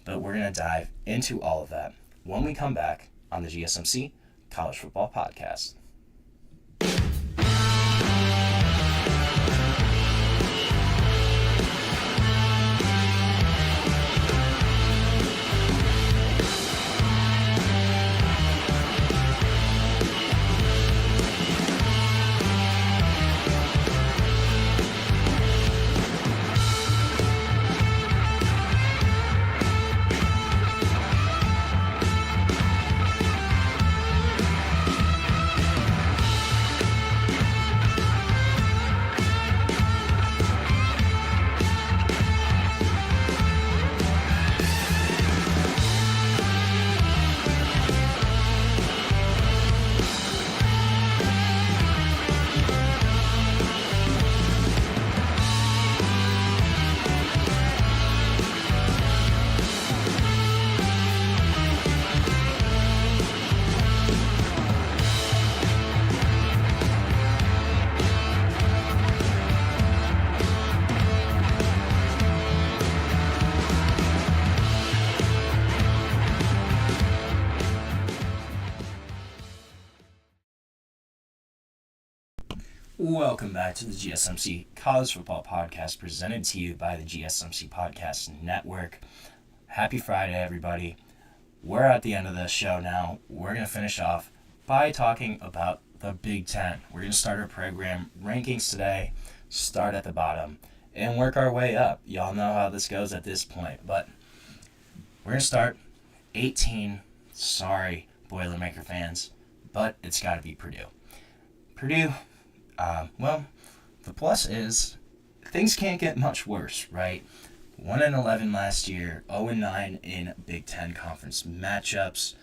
But we're going to dive into all of that when we come back on the GSMC College Football Podcast. Welcome back to the GSMC College Football Podcast, presented to you by the GSMC Podcast Network. Happy Friday, everybody. We're at the end of the show now. We're going to finish off by talking about the Big Ten. We're going to start our program rankings today, start at the bottom, and work our way up. Y'all know how this goes at this point, but we're going to start 18. Sorry, Boilermaker fans, but it's got to be Purdue. Purdue, the plus is things can't get much worse, right? 1-11 last year, 0-9 in Big Ten conference matchups.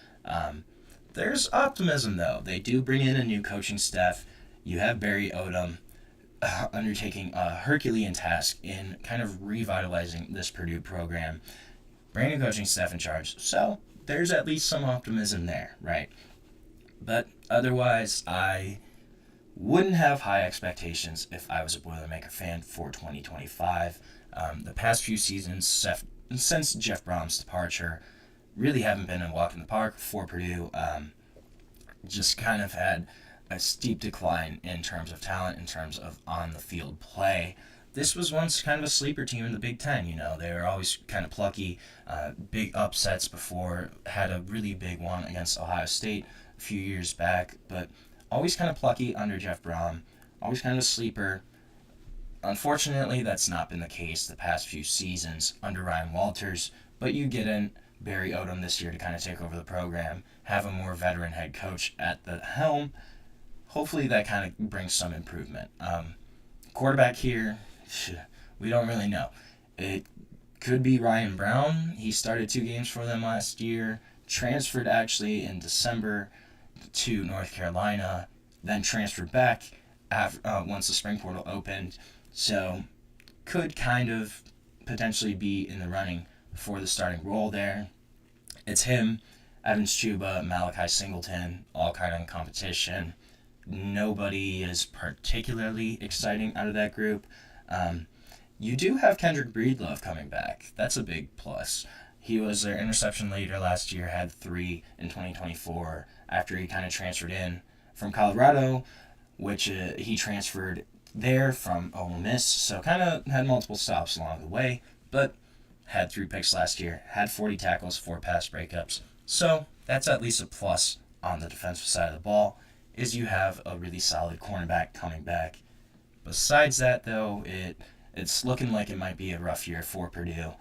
There's optimism, though. They do bring in a new coaching staff. You have Barry Odom undertaking a Herculean task in kind of revitalizing this Purdue program. Brand new coaching staff in charge. So there's at least some optimism there, right? But otherwise, I wouldn't have high expectations if I was a Boilermaker fan for 2025. The past few seasons, since Jeff Brom's departure, really haven't been a walk in the park for Purdue. Just kind of had a steep decline in terms of talent, in terms of on-the-field play. This was once kind of a sleeper team in the Big Ten, you know. They were always kind of plucky, big upsets before, had a really big one against Ohio State a few years back, but always kind of plucky under Jeff Brom, always kind of a sleeper. Unfortunately, that's not been the case the past few seasons under Ryan Walters, but you get in Barry Odom this year to kind of take over the program, have a more veteran head coach at the helm. Hopefully that kind of brings some improvement. Quarterback here, we don't really know. It could be Ryan Brown. He started 2 games for them last year, transferred actually in December to North Carolina, then transferred back after, once the spring portal opened. So could kind of potentially be in the running for the starting role there. It's him, Evans Chuba, Malachi Singleton, all kind of in competition. Nobody is particularly exciting out of that group. You do have Kendrick Breedlove coming back. That's a big plus. He was their interception leader last year, had 3 in 2024 after he kind of transferred in from Colorado, which he transferred there from Ole Miss, so kind of had multiple stops along the way, but had 3 picks last year, had 40 tackles, 4 pass breakups. So that's at least a plus on the defensive side of the ball, is you have a really solid cornerback coming back. Besides that, though, it's looking like it might be a rough year for Purdue,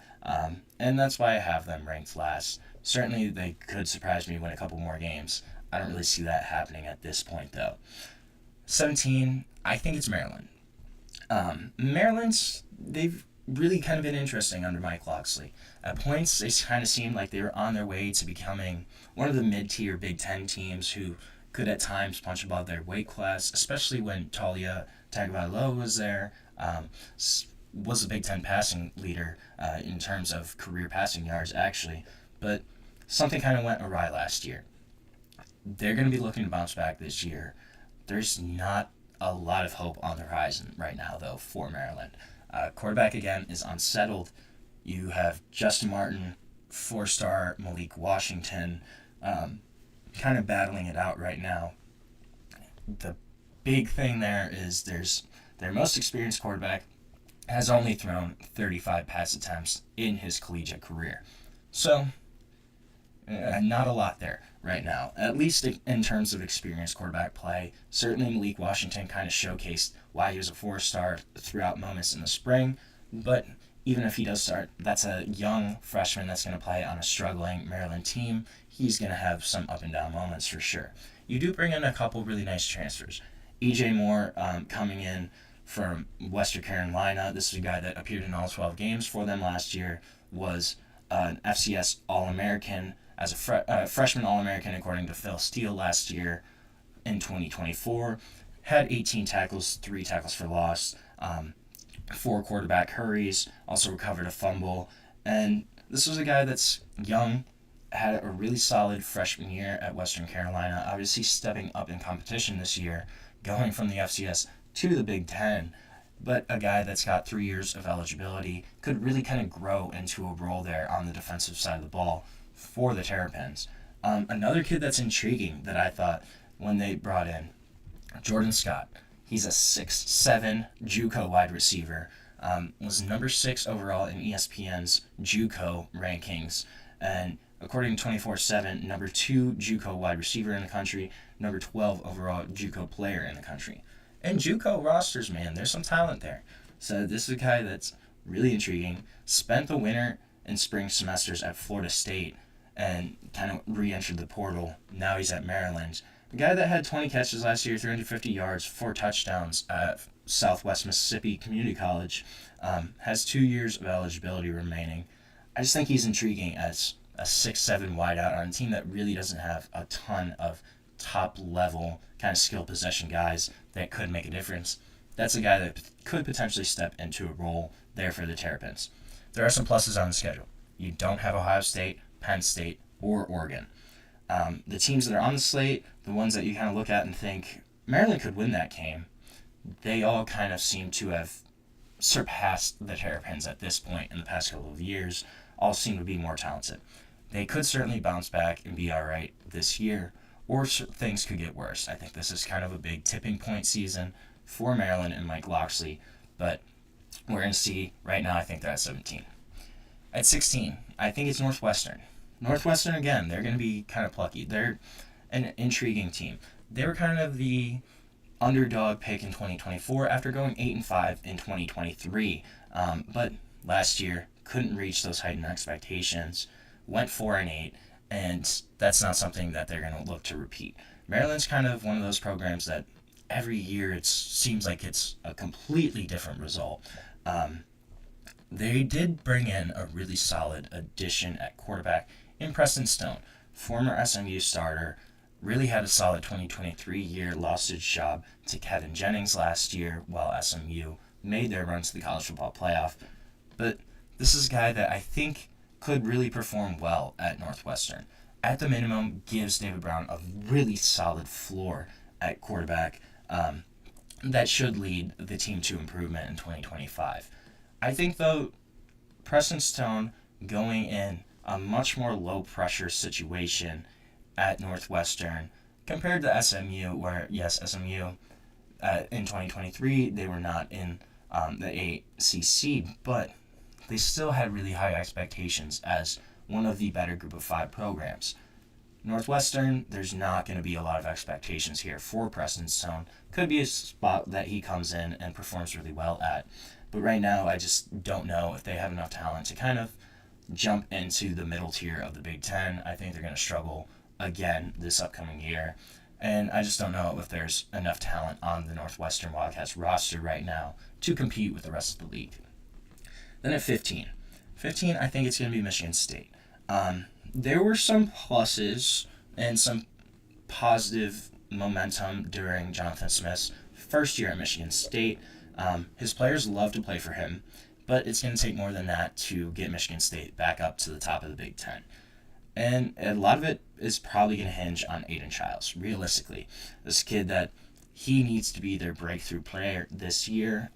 and that's why I have them ranked last. Certainly, they could surprise me, win a couple more games. I don't really see that happening at this point, though. 17, I think it's Maryland. Maryland's, they've really kind of been interesting under Mike Locksley. At points, they kind of seemed like they were on their way to becoming one of the mid-tier Big Ten teams who could at times punch above their weight class, especially when Talia Tagovailoa was there. Was a Big Ten passing leader in terms of career passing yards, actually. But something kind of went awry last year. They're going to be looking to bounce back this year. There's not a lot of hope on the horizon right now, though, for Maryland. Quarterback, again, is unsettled. You have Justin Martin, 4-star Malik Washington, kind of battling it out right now. The big thing there is their most experienced quarterback has only thrown 35 pass attempts in his collegiate career. So, not a lot there right now, at least in terms of experienced quarterback play. Certainly Malik Washington kind of showcased why he was a 4-star throughout moments in the spring, but even if he does start, that's a young freshman that's going to play on a struggling Maryland team. He's going to have some up and down moments for sure. You do bring in a couple really nice transfers. E.J. Moore coming in from Western Carolina. This is a guy that appeared in all 12 games for them last year, was an FCS All-American, as a freshman All-American according to Phil Steele last year in 2024. Had 18 tackles, 3 tackles for loss, 4 quarterback hurries, also recovered a fumble. And this was a guy that's young, had a really solid freshman year at Western Carolina, obviously stepping up in competition this year, going from the FCS to the Big Ten, but a guy that's got 3 years of eligibility, could really kind of grow into a role there on the defensive side of the ball for the Terrapins. Another kid that's intriguing that I thought when they brought in Jordan Scott, He's a 6'7" JUCO wide receiver. Was number 6 overall in ESPN's JUCO rankings. And according to 24/7, number 2 JUCO wide receiver in the country, number 12 overall JUCO player in the country. And JUCO rosters, man, there's some talent there. So this is a guy that's really intriguing. Spent the winter and spring semesters at Florida State and kind of re-entered the portal. Now he's at Maryland. A guy that had 20 catches last year, 350 yards, 4 touchdowns at Southwest Mississippi Community College, has 2 years of eligibility remaining. I just think he's intriguing as a 6'7" wideout on a team that really doesn't have a ton of top-level kind of skill possession guys that could make a difference. That's a guy that could potentially step into a role there for the Terrapins. There are some pluses on the schedule. You don't have Ohio State, Penn State, or Oregon. The teams that are on the slate, the ones that you kind of look at and think, Maryland could win that game, they all kind of seem to have surpassed the Terrapins at this point in the past couple of years, all seem to be more talented. They could certainly bounce back and be all right this year, or things could get worse. I think this is kind of a big tipping point season for Maryland and Mike Locksley, but we're going to see. Right now, I think they're at 17. At 16, I think it's Northwestern. Northwestern, again, they're going to be kind of plucky. They're an intriguing team. They were kind of the underdog pick in 2024 after going 8-5 in 2023, but last year couldn't reach those heightened expectations, went 4-8, and that's not something that they're going to look to repeat. Maryland's kind of one of those programs that every year it seems like it's a completely different result. They did bring in a really solid addition at quarterback in Preston Stone, former SMU starter, really had a solid 2023 year, lost his job to Kevin Jennings last year while SMU made their run to the college football playoff. But this is a guy that I think could really perform well at Northwestern. At the minimum, gives David Brown a really solid floor at quarterback that should lead the team to improvement in 2025. I think, though, Preston Stone going in a much more low-pressure situation at Northwestern compared to SMU, where, yes, SMU in 2023, they were not in the ACC, but they still had really high expectations as one of the better group of 5 programs. Northwestern, there's not going to be a lot of expectations here for Preston Stone. Could be a spot that he comes in and performs really well at. But right now, I just don't know if they have enough talent to kind of jump into the middle tier of the Big Ten. I think they're going to struggle again this upcoming year. And I just don't know if there's enough talent on the Northwestern Wildcats roster right now to compete with the rest of the league. Then at 15, I think it's going to be Michigan State. There were some pluses and some positive momentum during Jonathan Smith's first year at Michigan State. His players love to play for him, but it's going to take more than that to get Michigan State back up to the top of the Big Ten. And a lot of it is probably going to hinge on Aiden Childs, realistically. This kid that he needs to be their breakthrough player this year.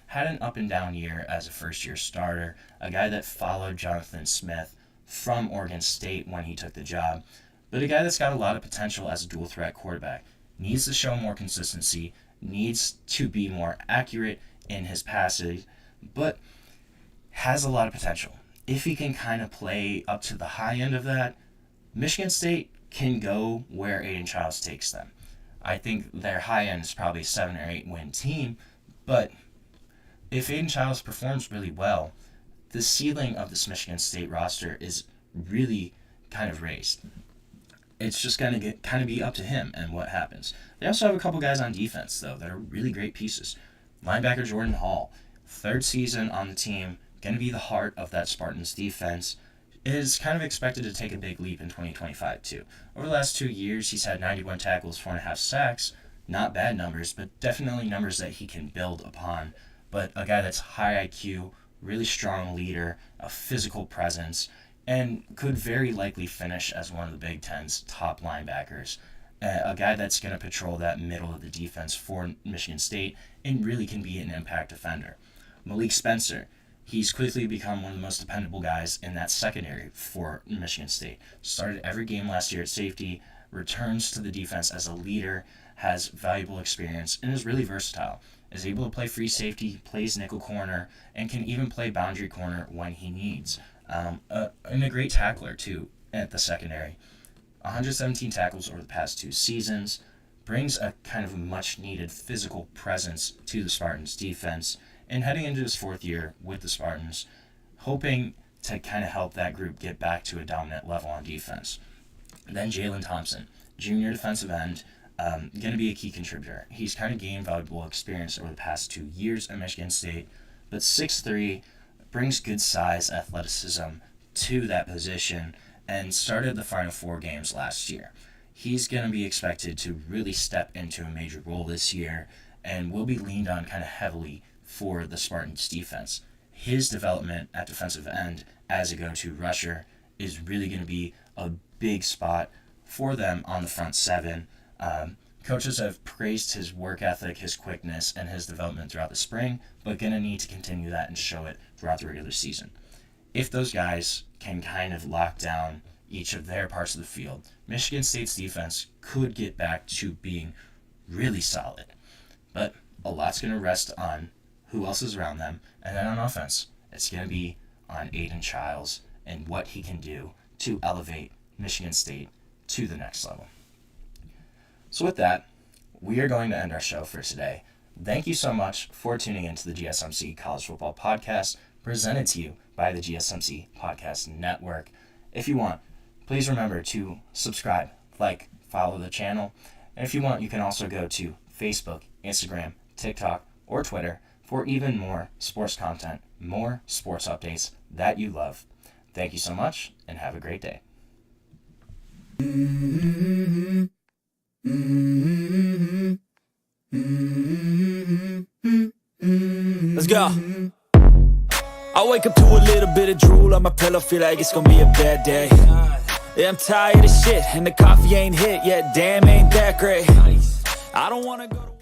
Had an up and down year as a first-year starter, a guy that followed Jonathan Smith from Oregon State when he took the job, but a guy that's got a lot of potential as a dual-threat quarterback. Needs to show more consistency, needs to be more accurate in his passes, but has a lot of potential. If he can kind of play up to the high end of that, Michigan State can go where Aiden Childs takes them. I think their high end is probably a 7 or 8 win team, but if Aiden Childs performs really well, the ceiling of this Michigan State roster is really kind of raised. It's just going to kind of be up to him and what happens. They also have a couple guys on defense, though, that are really great pieces. Linebacker Jordan Hall, 3rd season on the team, going to be the heart of that Spartans defense, is kind of expected to take a big leap in 2025, too. Over the last 2 years, he's had 91 tackles, 4.5 sacks. Not bad numbers, but definitely numbers that he can build upon. But a guy that's high IQ, really strong leader, a physical presence, and could very likely finish as one of the Big Ten's top linebackers. A guy that's going to patrol that middle of the defense for Michigan State and really can be an impact defender. Malik Spencer, he's quickly become one of the most dependable guys in that secondary for Michigan State. Started every game last year at safety, returns to the defense as a leader, has valuable experience, and is really versatile. Is able to play free safety, plays nickel corner, and can even play boundary corner when he needs. And a great tackler, too, at the secondary. 117 tackles over the past 2 seasons, brings a kind of much-needed physical presence to the Spartans' defense, and heading into his 4th year with the Spartans, hoping to kind of help that group get back to a dominant level on defense. Then Jalen Thompson, junior defensive end, going to be a key contributor. He's kind of gained valuable experience over the past 2 years at Michigan State, but 6'3", brings good size, athleticism to that position, and started the Final Four games last year. He's going to be expected to really step into a major role this year and will be leaned on kind of heavily for the Spartans defense. His development at defensive end as a go-to rusher is really going to be a big spot for them on the front 7. Coaches have praised his work ethic, his quickness, and his development throughout the spring, but going to need to continue that and show it throughout the regular season. If those guys can kind of lock down each of their parts of the field, Michigan State's defense could get back to being really solid. But a lot's going to rest on who else is around them, and then on offense, it's going to be on Aiden Childs and what he can do to elevate Michigan State to the next level. So with that, we are going to end our show for today. Thank you so much for tuning into the GSMC College Football Podcast, presented to you by the GSMC Podcast Network. If you want, please remember to subscribe, like, follow the channel. And if you want, you can also go to Facebook, Instagram, TikTok, or Twitter for even more sports content, more sports updates that you love. Thank you so much, and have a great day. Let's go. I wake up to a little bit of drool on my pillow, feel like it's gonna be a bad day. Yeah, I'm tired of shit, and the coffee ain't hit yet, damn, ain't that great. I don't wanna go to